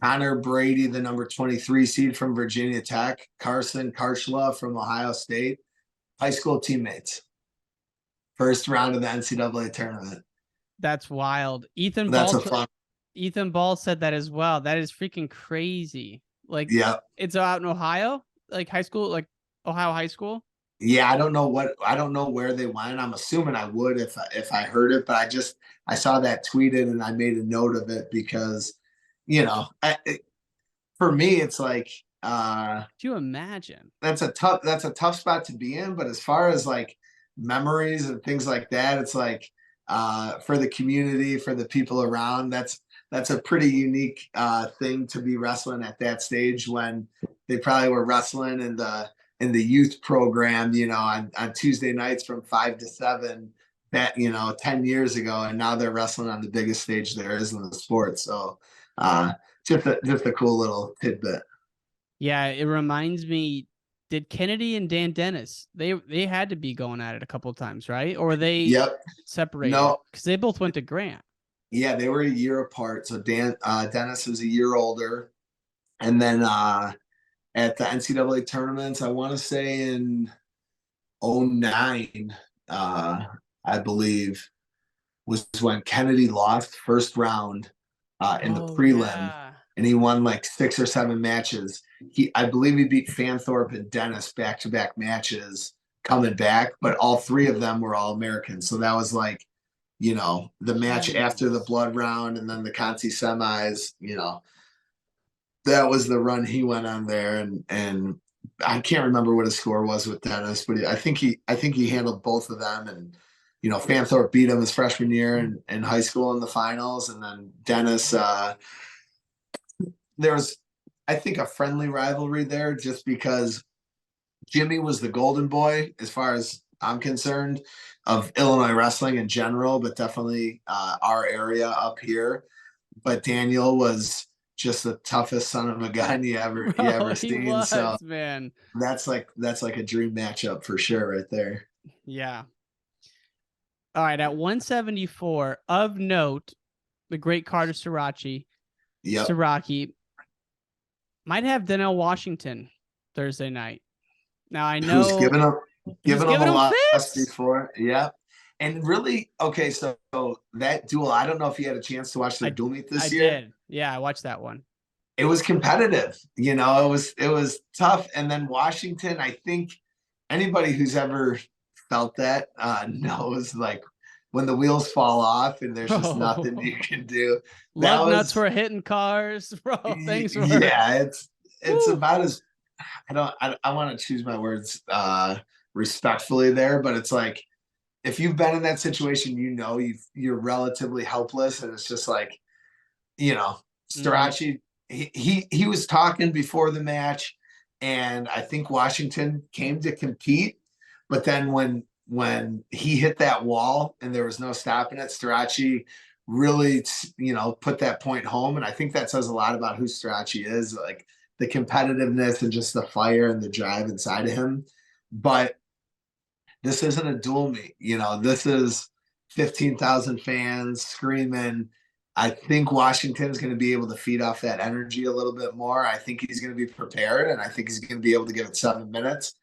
Connor Brady, the number 23 seed from Virginia Tech, Carson Karchla from Ohio State, high school teammates. First round of the NCAA tournament. That's wild. That's a fun. Ethan Ball said that as well. That is freaking crazy. Like, Yeah. it's out in Ohio, like high school, like Ohio high school. Yeah, I don't know where they went. I'm assuming I would if I heard it, but I saw that tweeted and I made a note of it because, for me it's like do you imagine? That's a tough spot to be in, but as far as like memories and things like that, it's like for the community, for the people around, that's a pretty unique thing to be wrestling at that stage when they probably were wrestling in the youth program, on Tuesday nights from 5 to 7 that, 10 years ago. And now they're wrestling on the biggest stage there is in the sport. So just a cool little tidbit. Yeah, it reminds me. Did Kennedy and Dan Dennis, they had to be going at it a couple of times, right? Or were they separated? No, because they both went to Grant. Yeah, they were a year apart. So Dennis was a year older, and then at the NCAA tournaments, I want to say in '09, I believe, was when Kennedy lost first round in the prelim, and he won like 6 or 7 matches. I believe he beat Fanthorpe and Dennis back-to-back matches coming back, but all 3 of them were all Americans. So that was like, the match after the blood round and then the Conti semis, that was the run he went on there. And I can't remember what his score was with Dennis, but I think he handled both of them. And, Fanthorpe beat him his freshman year in high school in the finals. And then Dennis, there was, I think, a friendly rivalry there just because Jimmy was the golden boy, as far as I'm concerned, of Illinois wrestling in general, but definitely our area up here. But Daniel was just the toughest son of a gun you ever seen. So man, that's like a dream matchup for sure right there. Yeah. All right, at 174, of note, the great Carter Sirachi. Yep. Siraki might have Donnell Washington Thursday night. Now I know who's given him a lot before. Yeah. And really, okay, so that duel, I don't know if you had a chance to watch the duel meet this year. I did. Yeah, I watched that one. It was competitive. It was tough. And then Washington, I think anybody who's ever felt that knows, like, when the wheels fall off and there's just nothing you can do. Lug nuts were hitting cars, bro. Thanks for it's about as I want to choose my words respectfully there, but it's like, if you've been in that situation, you're relatively helpless, and it's just like, Sirachi, he was talking before the match, and I think Washington came to compete, but then when he hit that wall and there was no stopping it, Sirachi really, put that point home, and I think that says a lot about who Sirachi is, like the competitiveness and just the fire and the drive inside of him. But this isn't a duel meet. This is 15,000 fans screaming. I think Washington's going to be able to feed off that energy a little bit more. I think he's going to be prepared, and I think he's going to be able to give it 7 minutes.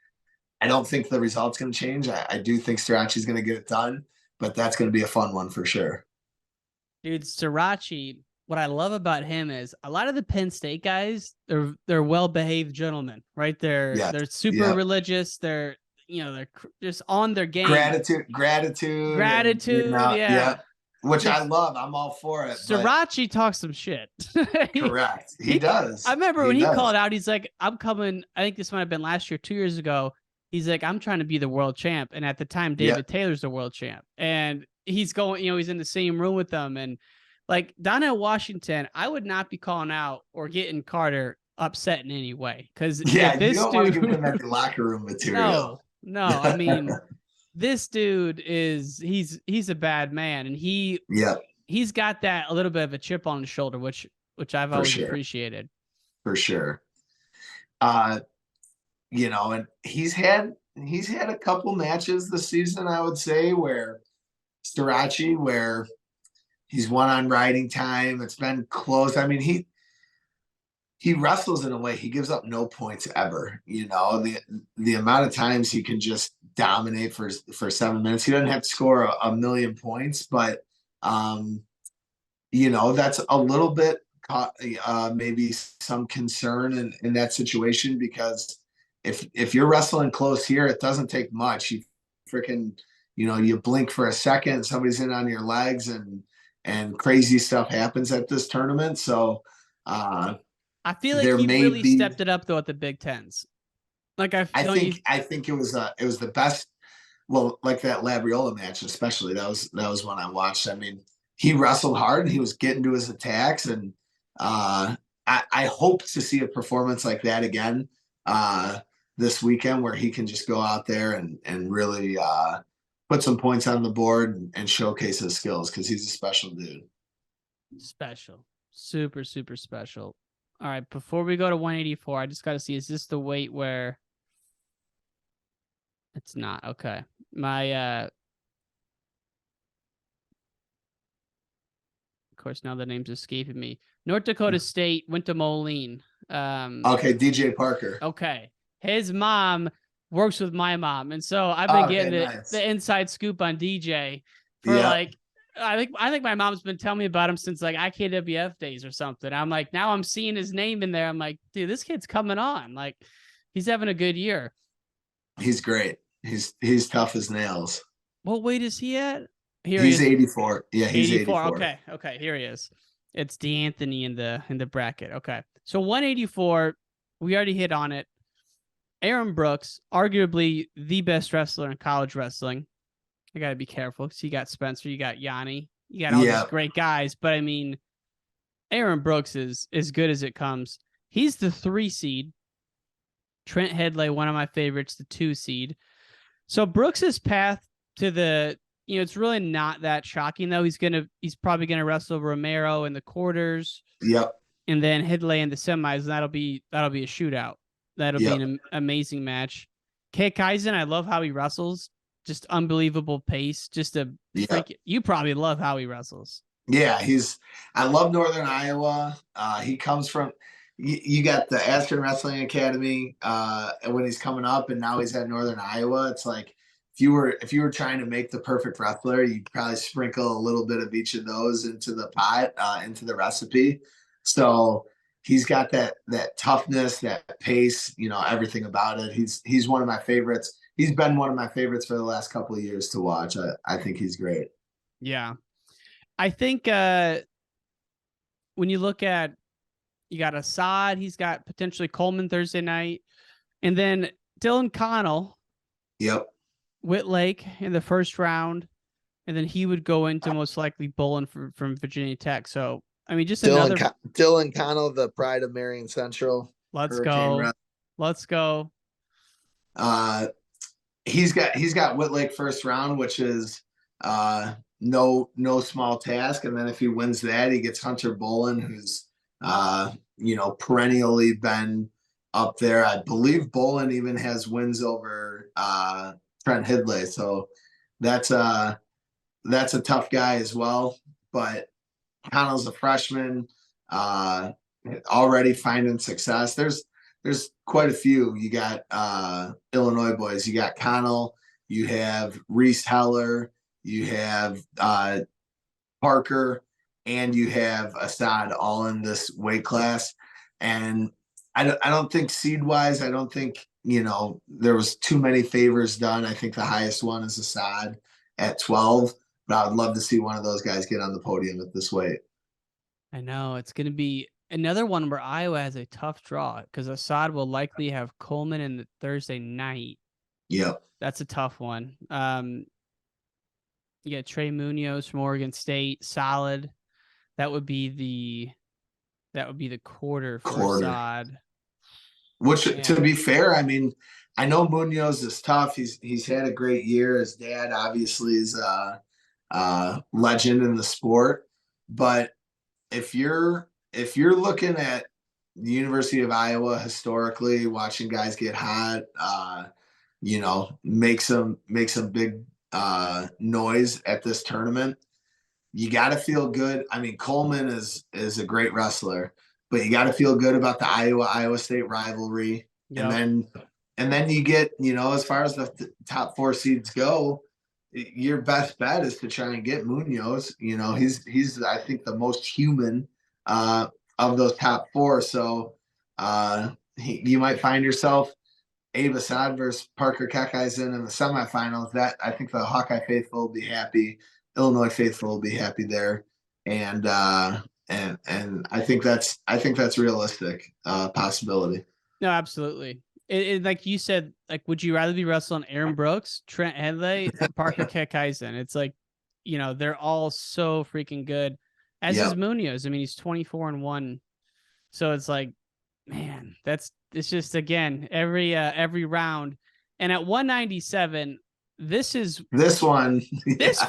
I don't think the result's going to change. I do think Sirachi's going to get it done, but that's going to be a fun one for sure. Dude, Sirachi, what I love about him is a lot of the Penn State guys, they're well-behaved gentlemen, right? They're super religious. They're just on their game. Gratitude. Yeah. Which I love. I'm all for it. Sirachi talks some shit. Correct. He does. I remember when he called out, he's like, I'm coming. I think this might have been last year, 2 years ago. He's like, I'm trying to be the world champ. And at the time, David Taylor's the world champ. And he's going, he's in the same room with them. And like Donnell Washington, I would not be calling out or getting Carter upset in any way. Because you don't want to give him that locker room material. No, I mean, this dude he's a bad man, and Yeah, he's got that a little bit of a chip on his shoulder, which I've for always sure. appreciated. For sure. Uh, and he's had a couple matches this season, I would say, where Starachi, where he's won on riding time. It's been close. I mean, he wrestles in a way he gives up no points ever. The amount of times he can just dominate for 7 minutes. He doesn't have to score a million points, but that's a little bit maybe some concern in that situation, because if you're wrestling close here, it doesn't take much. You freaking, you blink for a second, somebody's in on your legs, and crazy stuff happens at this tournament. So I feel like there he may really be. stepped it up though at the Big Tens. Like I don't you? think I think it was the best. Well, like that Labriola match, especially that was one I watched. I mean, he wrestled hard and he was getting to his attacks, and I hope to see a performance like that again this weekend, where he can just go out there and really put some points on the board and showcase his skills, because he's a special dude. Special, super super special. All right, before we go to 184, I just got to see, is this the weight where it's not? Okay. My of course now the name's escaping me. North Dakota State went to Moline. Okay, DJ Parker. Okay. His mom works with my mom, and so I've been Okay, getting nice. the inside scoop on DJ for Yeah, like I think my mom's been telling me about him since like IKWF days or something. I'm like, now I'm seeing his name in there. I'm like, dude, this kid's coming on. Like, he's having a good year. he's great. He's tough as nails. What weight is he at? Here he He's is. 84. Yeah, he's 84. 84. Okay. Here he is. It's D'Anthony in the bracket. Okay. So 184, we already hit on it. Aaron Brooks, arguably the best wrestler in college wrestling. I got to be careful because you got Spencer, you got Yanni, you got all these great guys. But I mean, Aaron Brooks is as good as it comes. He's the 3 seed. Trent Headley, one of my favorites, the 2 seed. So Brooks's path to it's really not that shocking though. He's probably gonna wrestle Romero in the quarters. Yep. And then Headley in the semis, and that'll be a shootout. That'll be an amazing match. Kay Kaizen, I love how he wrestles. Just unbelievable pace. Just a freak. You probably love how he wrestles. Yeah, I love Northern Iowa. He comes from, you got the Aspen Wrestling Academy when he's coming up, and now he's at Northern Iowa. It's like, if you were trying to make the perfect wrestler, you'd probably sprinkle a little bit of each of those into the pot, into the recipe. So he's got that toughness, that pace, everything about it. He's one of my favorites. He's been one of my favorites for the last couple of years to watch. I think he's great. Yeah. I think when you look at, you got Assad, he's got potentially Coleman Thursday night, and then Dylan Connell. Yep. Whitlake in the first round, and then he would go into most likely Bolin from Virginia Tech. So, I mean, just Dylan Connell, the pride of Marion Central. Let's go. Let's go. He's got Whitlake first round, which is no small task. And then if he wins that, he gets Hunter Bolin, who's perennially been up there. I believe Bolin even has wins over Trent Hidley. So that's a tough guy as well. But Connell's a freshman, already finding success. There's quite a few. You got Illinois boys. You got Connell. You have Reese Heller. You have Parker, and you have Assad, all in this weight class. And I don't think seed wise, I don't think there was too many favors done. I think the highest one is Assad at 12. But I would love to see one of those guys get on the podium at this weight. I know it's going to be another one where Iowa has a tough draw, because Assad will likely have Coleman in the Thursday night. Yep. That's a tough one. You got Trey Munoz from Oregon State, solid. That would be the quarter for Assad. Which, to be fair, I mean, I know Munoz is tough. He's had a great year. His dad obviously is a legend in the sport. But if you're looking at the University of Iowa historically, watching guys get hot, make some big noise at this tournament, you got to feel good. I mean, Coleman is a great wrestler, but you got to feel good about the Iowa State rivalry, and Yep. then you get, as far as the top four seeds go, your best bet is to try and get Munoz. He's I think the most human uh, of those top four. So you might find yourself Abe Assad versus Parker Kekaisen in the semifinals. That I think the Hawkeye faithful will be happy. Illinois faithful will be happy there, and I think that's realistic possibility. No, absolutely. Like you said, like, would you rather be wrestling Aaron Brooks, Trent Henley, or Parker Kekaisen? It's like, they're all so freaking good. As is Yep. Munoz. I mean, he's 24-1. So it's like, man, it's just, again, every round. And at 197, this is This one, these yeah.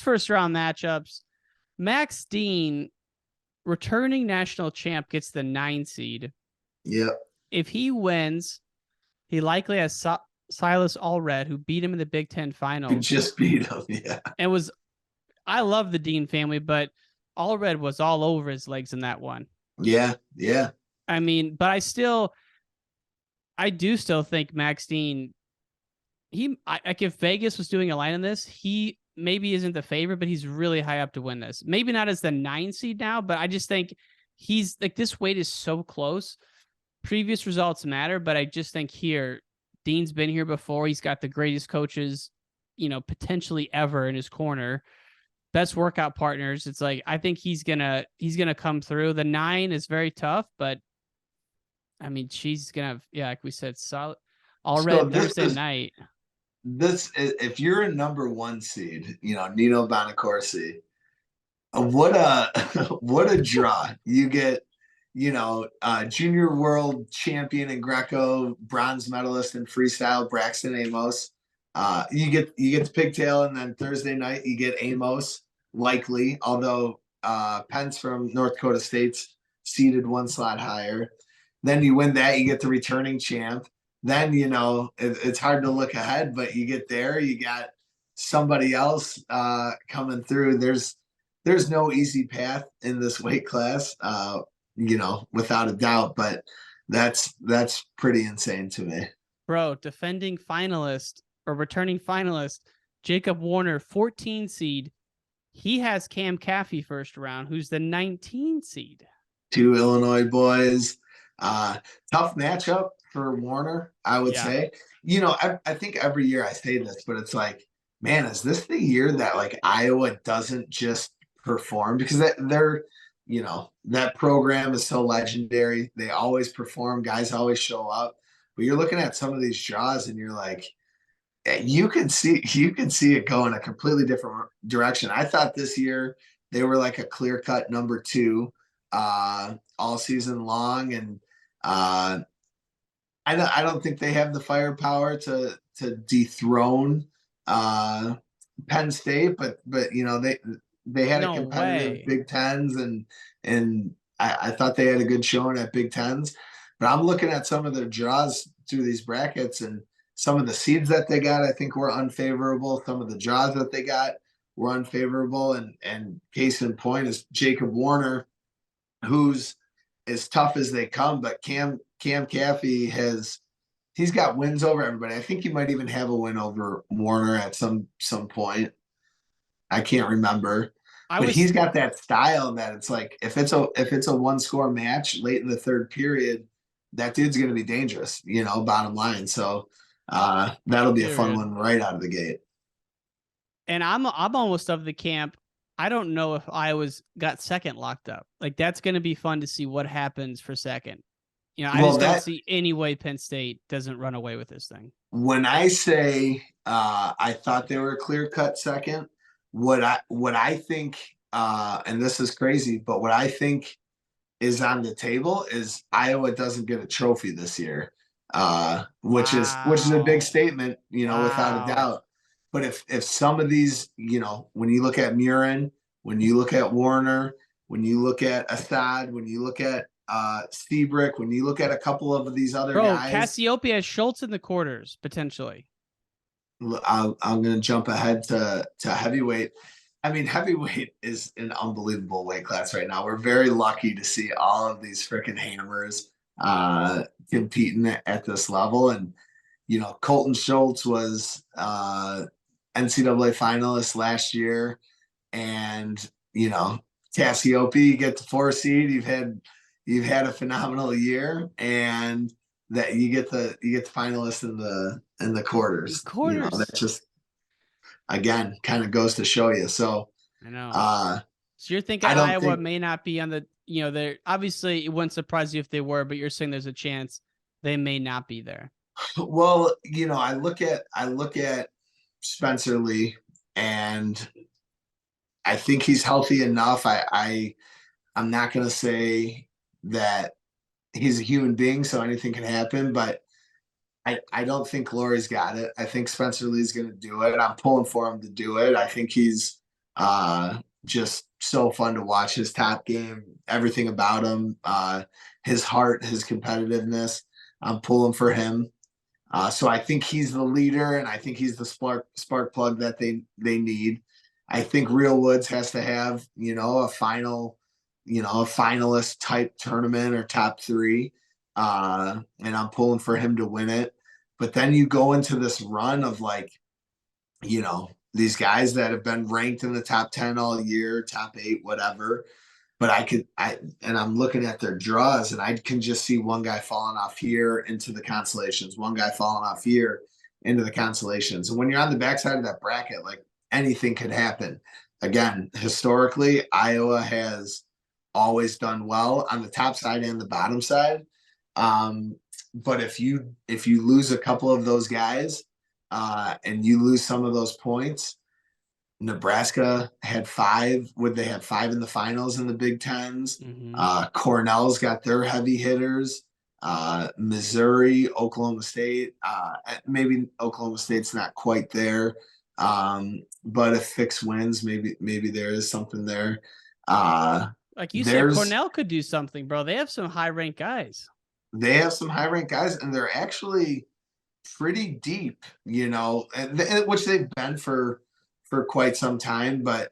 first round matchups. Max Dean, returning national champ, gets the 9 seed. Yep. If he wins, he likely has Silas Allred, who beat him in the Big Ten Who finals. just beat him, yeah. And I love the Dean family, but Allred was all over his legs in that one. Yeah, yeah. I mean, but I do still think Max Dean, like, if Vegas was doing a line on this, he maybe isn't the favorite, but he's really high up to win this. Maybe not as the 9 seed now, but I just think he's like, this weight is so close. Previous results matter, but I just think here, Dean's been here before. He's got the greatest coaches, potentially ever in his corner. Best workout partners. It's like, I think he's gonna come through. The 9 is very tough, but I mean, she's gonna have, like we said, solid all So red Thursday night. if you're a number 1 seed, Nino Bonacorsi, what a what a draw. You get, junior world champion in Greco, bronze medalist in freestyle, Braxton Amos. You get the pigtail, and then Thursday night you get Amos, likely, although Pence from North Dakota State's seated 1 slot higher. Then you win that, you get the returning champ. Then it's hard to look ahead, but you get there, you got somebody else coming through. There's no easy path in this weight class, without a doubt. But that's pretty insane to me. Bro, defending finalist or returning finalist, Jacob Warner, 14 seed. He has Cam Caffey first round, who's the 19 seed. 2 Illinois boys. Tough matchup for Warner, I would say. I think every year I say this, but it's like, man, is this the year that like Iowa doesn't just perform? Because that program is so legendary. They always perform. Guys always show up. But you're looking at some of these draws, and you're like, you can see it go in a completely different direction. I thought this year they were like a clear cut number 2 all season long, and I don't think they have the firepower to dethrone Penn State, but they had a competitive Big Tens, and I thought they had a good showing at Big Tens. But I'm looking at some of their draws through these brackets, and some of the seeds that they got, I think, were unfavorable. Some of the draws that they got were unfavorable, and case in point is Jacob Warner, who's as tough as they come. But Cam Caffey he's got wins over everybody. I think he might even have a win over Warner at some point. I can't remember. But he's got that style that it's like, if it's a 1 score match late in the 3rd period, that dude's going to be dangerous, bottom line. So that'll be a fun one right out of the gate. And I'm almost of the camp, I don't know if Iowa's got second locked up. Like, that's going to be fun to see what happens for second. I just don't see any way Penn State doesn't run away with this thing. When I say I thought they were a clear-cut second, what I think, and this is crazy, but what I think is on the table is Iowa doesn't get a trophy this year. which is a big Wow. statement, without a Wow. doubt. But if some of these, when you look at Murin, when you look at Warner, when you look at Assad, when you look at Seabrick, when you look at a couple of these other Bro, guys, Cassiopeia has Schultz in the quarters, potentially. I'm going to jump ahead to heavyweight. I mean, heavyweight is an unbelievable weight class right now. We're very lucky to see all of these freaking hammers competing at this level. And, Colton Schultz was NCAA finalist last year. And, Cassiope, you get the 4 seed. You've had a phenomenal year, and that you get the finalists in the quarters. That Quarters. just again kind of goes to show you. So I know. uh So you're thinking I don't Iowa think may not be on the, they're obviously it wouldn't surprise you if they were, but you're saying there's a chance they may not be there. well, I look at Spencer Lee, and I think he's healthy enough. I'm not gonna say that he's a human being, so anything can happen, but I don't think Laurie's got it. I think Spencer Lee's going to do it. I'm pulling for him to do it. I think he's just so fun to watch. His top game, everything about him, his heart, his competitiveness. I'm pulling for him. So I think he's the leader, and I think he's the spark plug that they need. I think Real Woods has to have a finalist type tournament or top three, and I'm pulling for him to win it. But then you go into this run of these guys that have been ranked in the top 10 all year, top 8, whatever. But I'm looking at their draws, and I can just see one guy falling off here into the consolations, one guy falling off here into the consolations. And when you're on the backside of that bracket, like, anything could happen. Again, historically, Iowa has always done well on the top side and the bottom side. But if you lose a couple of those guys, and you lose some of those points, Nebraska had 5. Would they have 5 in the finals in the Big Tens? Mm-hmm. Cornell's got their heavy hitters. Missouri, Oklahoma State. Maybe Oklahoma State's not quite there. But if Fix wins, maybe there is something there. Like you said, There's Cornell could do something, bro. They have some high ranked guys. They have some high ranked guys, and they're actually pretty deep, which they've been for quite some time. But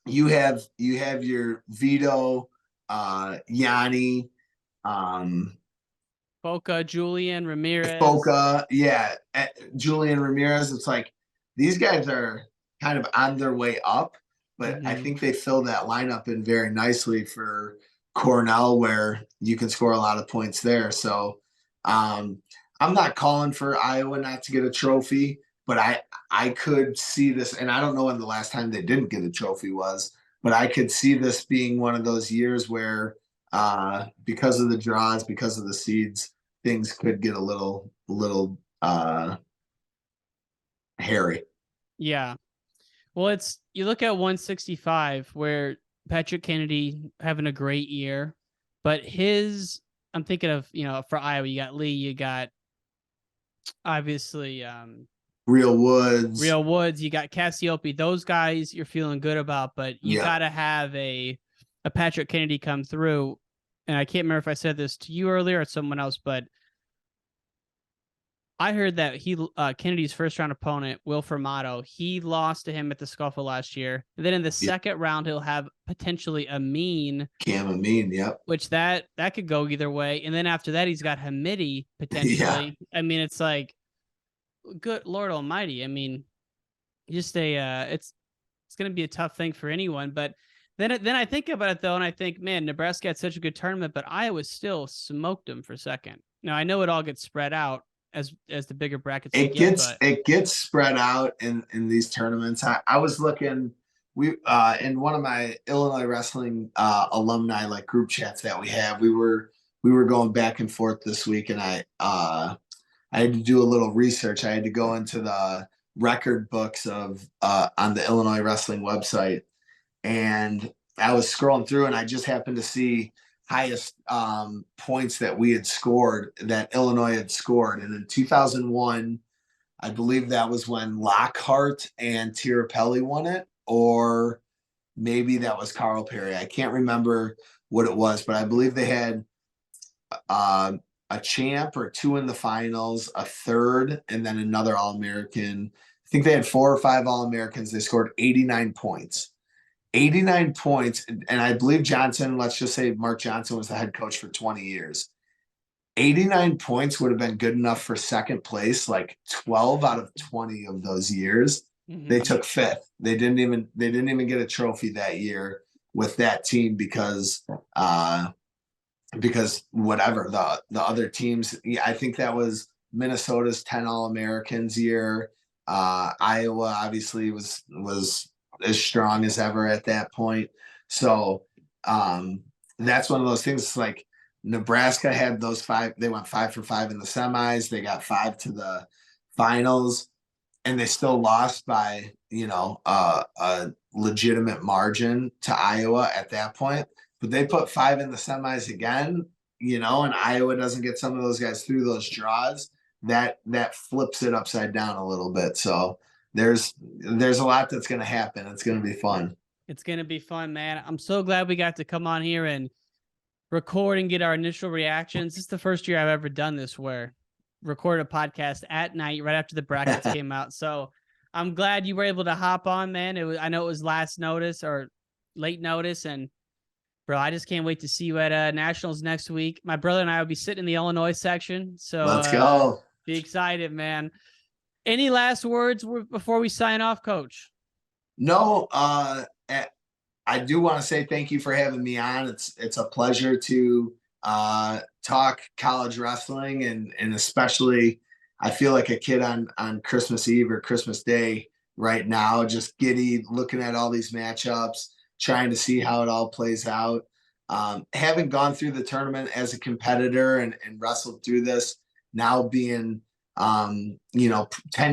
you have your Vito, Yanni, Boca, Julian, Ramirez. Foca, yeah, Julian Ramirez. It's like these guys are kind of on their way up, but I Mm-hmm. think they fill that lineup in very nicely for Cornell, where you can score a lot of points there. So I'm not calling for Iowa not to get a trophy, but I could see this, and I don't know when the last time they didn't get a trophy was, but I could see this being one of those years where because of the draws, because of the seeds, things could get a little hairy. Yeah. Well, you look at 165 where Patrick Kennedy having a great year, but I'm thinking of, for Iowa, you got Lee, you got obviously Real Woods. Real Woods, you got Cassiope. Those guys you're feeling good about, but you Yeah. got to have a Patrick Kennedy come through. And I can't remember if I said this to you earlier or someone else, but I heard that Kennedy's first round opponent, Will Fermato, he lost to him at the scuffle last year. And then in the second round, he'll have potentially Cam Amin, yep. which that could go either way. And then after that, he's got Hamidi potentially. Yeah. I mean, it's like, good Lord Almighty. I mean, just it's going to be a tough thing for anyone. But then I think about it though, and I think, man, Nebraska had such a good tournament, but Iowa still smoked them for second. Now I know it all gets spread out as the bigger brackets it gets spread out in these tournaments. I was looking, we in one of my Illinois wrestling alumni like group chats that we have, we were going back and forth this week, and I had to do a little research. I had to go into the record books of on the Illinois wrestling website, and I was scrolling through, and I just happened to see highest points that we had scored, that Illinois had scored. And in 2001, I believe that was when Lockhart and Tirapelli won it, or maybe that was Carl Perry. I can't remember what it was, but I believe they had uh, a champ or two in the finals, a third, and then another All-American. I think they had 4 or 5 All-Americans. They scored 89 points. 89 points. And I believe Johnson, let's just say Mark Johnson was the head coach for 20 years. 89 points would have been good enough for second place, like 12 out of 20 of those years. Mm-hmm. They took 5th. They didn't even get a trophy that year with that team because whatever the other teams, I think that was Minnesota's 10 All-Americans year. Iowa obviously was as strong as ever at that point. So that's one of those things. Like Nebraska had those 5, they went 5 for 5 in the semis. They got 5 to the finals, and they still lost by, a legitimate margin to Iowa at that point. But they put 5 in the semis again, and Iowa doesn't get some of those guys through those draws. That flips it upside down a little bit. So there's a lot that's going to happen. It's going to be fun. It's going to be fun, man. I'm so glad we got to come on here and record and get our initial reactions. This is the first year I've ever done this, where record a podcast at night right after the brackets came out. So I'm glad you were able to hop on, man. I know it was last notice or late notice, and bro, I just can't wait to see you at Nationals next week. My brother and I will be sitting in the Illinois section. So let's go. Be excited, man. Any last words before we sign off, Coach? No, I do want to say thank you for having me on. It's a pleasure to talk college wrestling, and especially I feel like a kid on Christmas Eve or Christmas Day right now, just giddy looking at all these matchups, trying to see how it all plays out. Having gone through the tournament as a competitor and wrestled through this, now being 10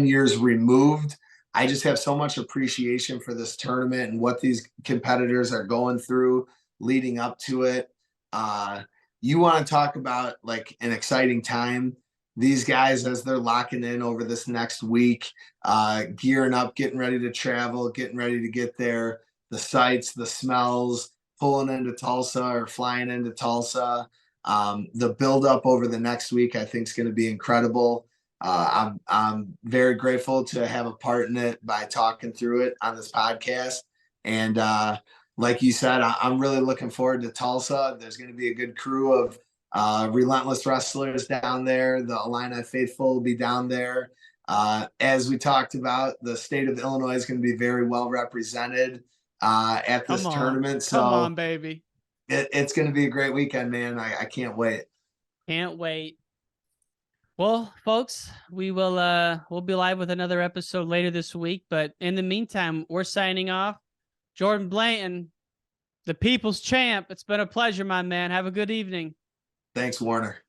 years removed, I just have so much appreciation for this tournament and what these competitors are going through leading up to it. You want to talk about like an exciting time. These guys, as they're locking in over this next week, gearing up, getting ready to travel, getting ready to get there, the sights, the smells, pulling into Tulsa or flying into Tulsa. The buildup over the next week, I think, is going to be incredible. I'm very grateful to have a part in it by talking through it on this podcast. And like you said, I'm really looking forward to Tulsa. There's going to be a good crew of relentless wrestlers down there. The Illini faithful will be down there. As we talked about, the state of Illinois is going to be very well represented at this tournament. So come on, baby. It's going to be a great weekend, man. I can't wait. Can't wait. Well, folks, we'll be live with another episode later this week. But in the meantime, we're signing off. Jordan Blanton, the people's champ. It's been a pleasure, my man. Have a good evening. Thanks, Warner.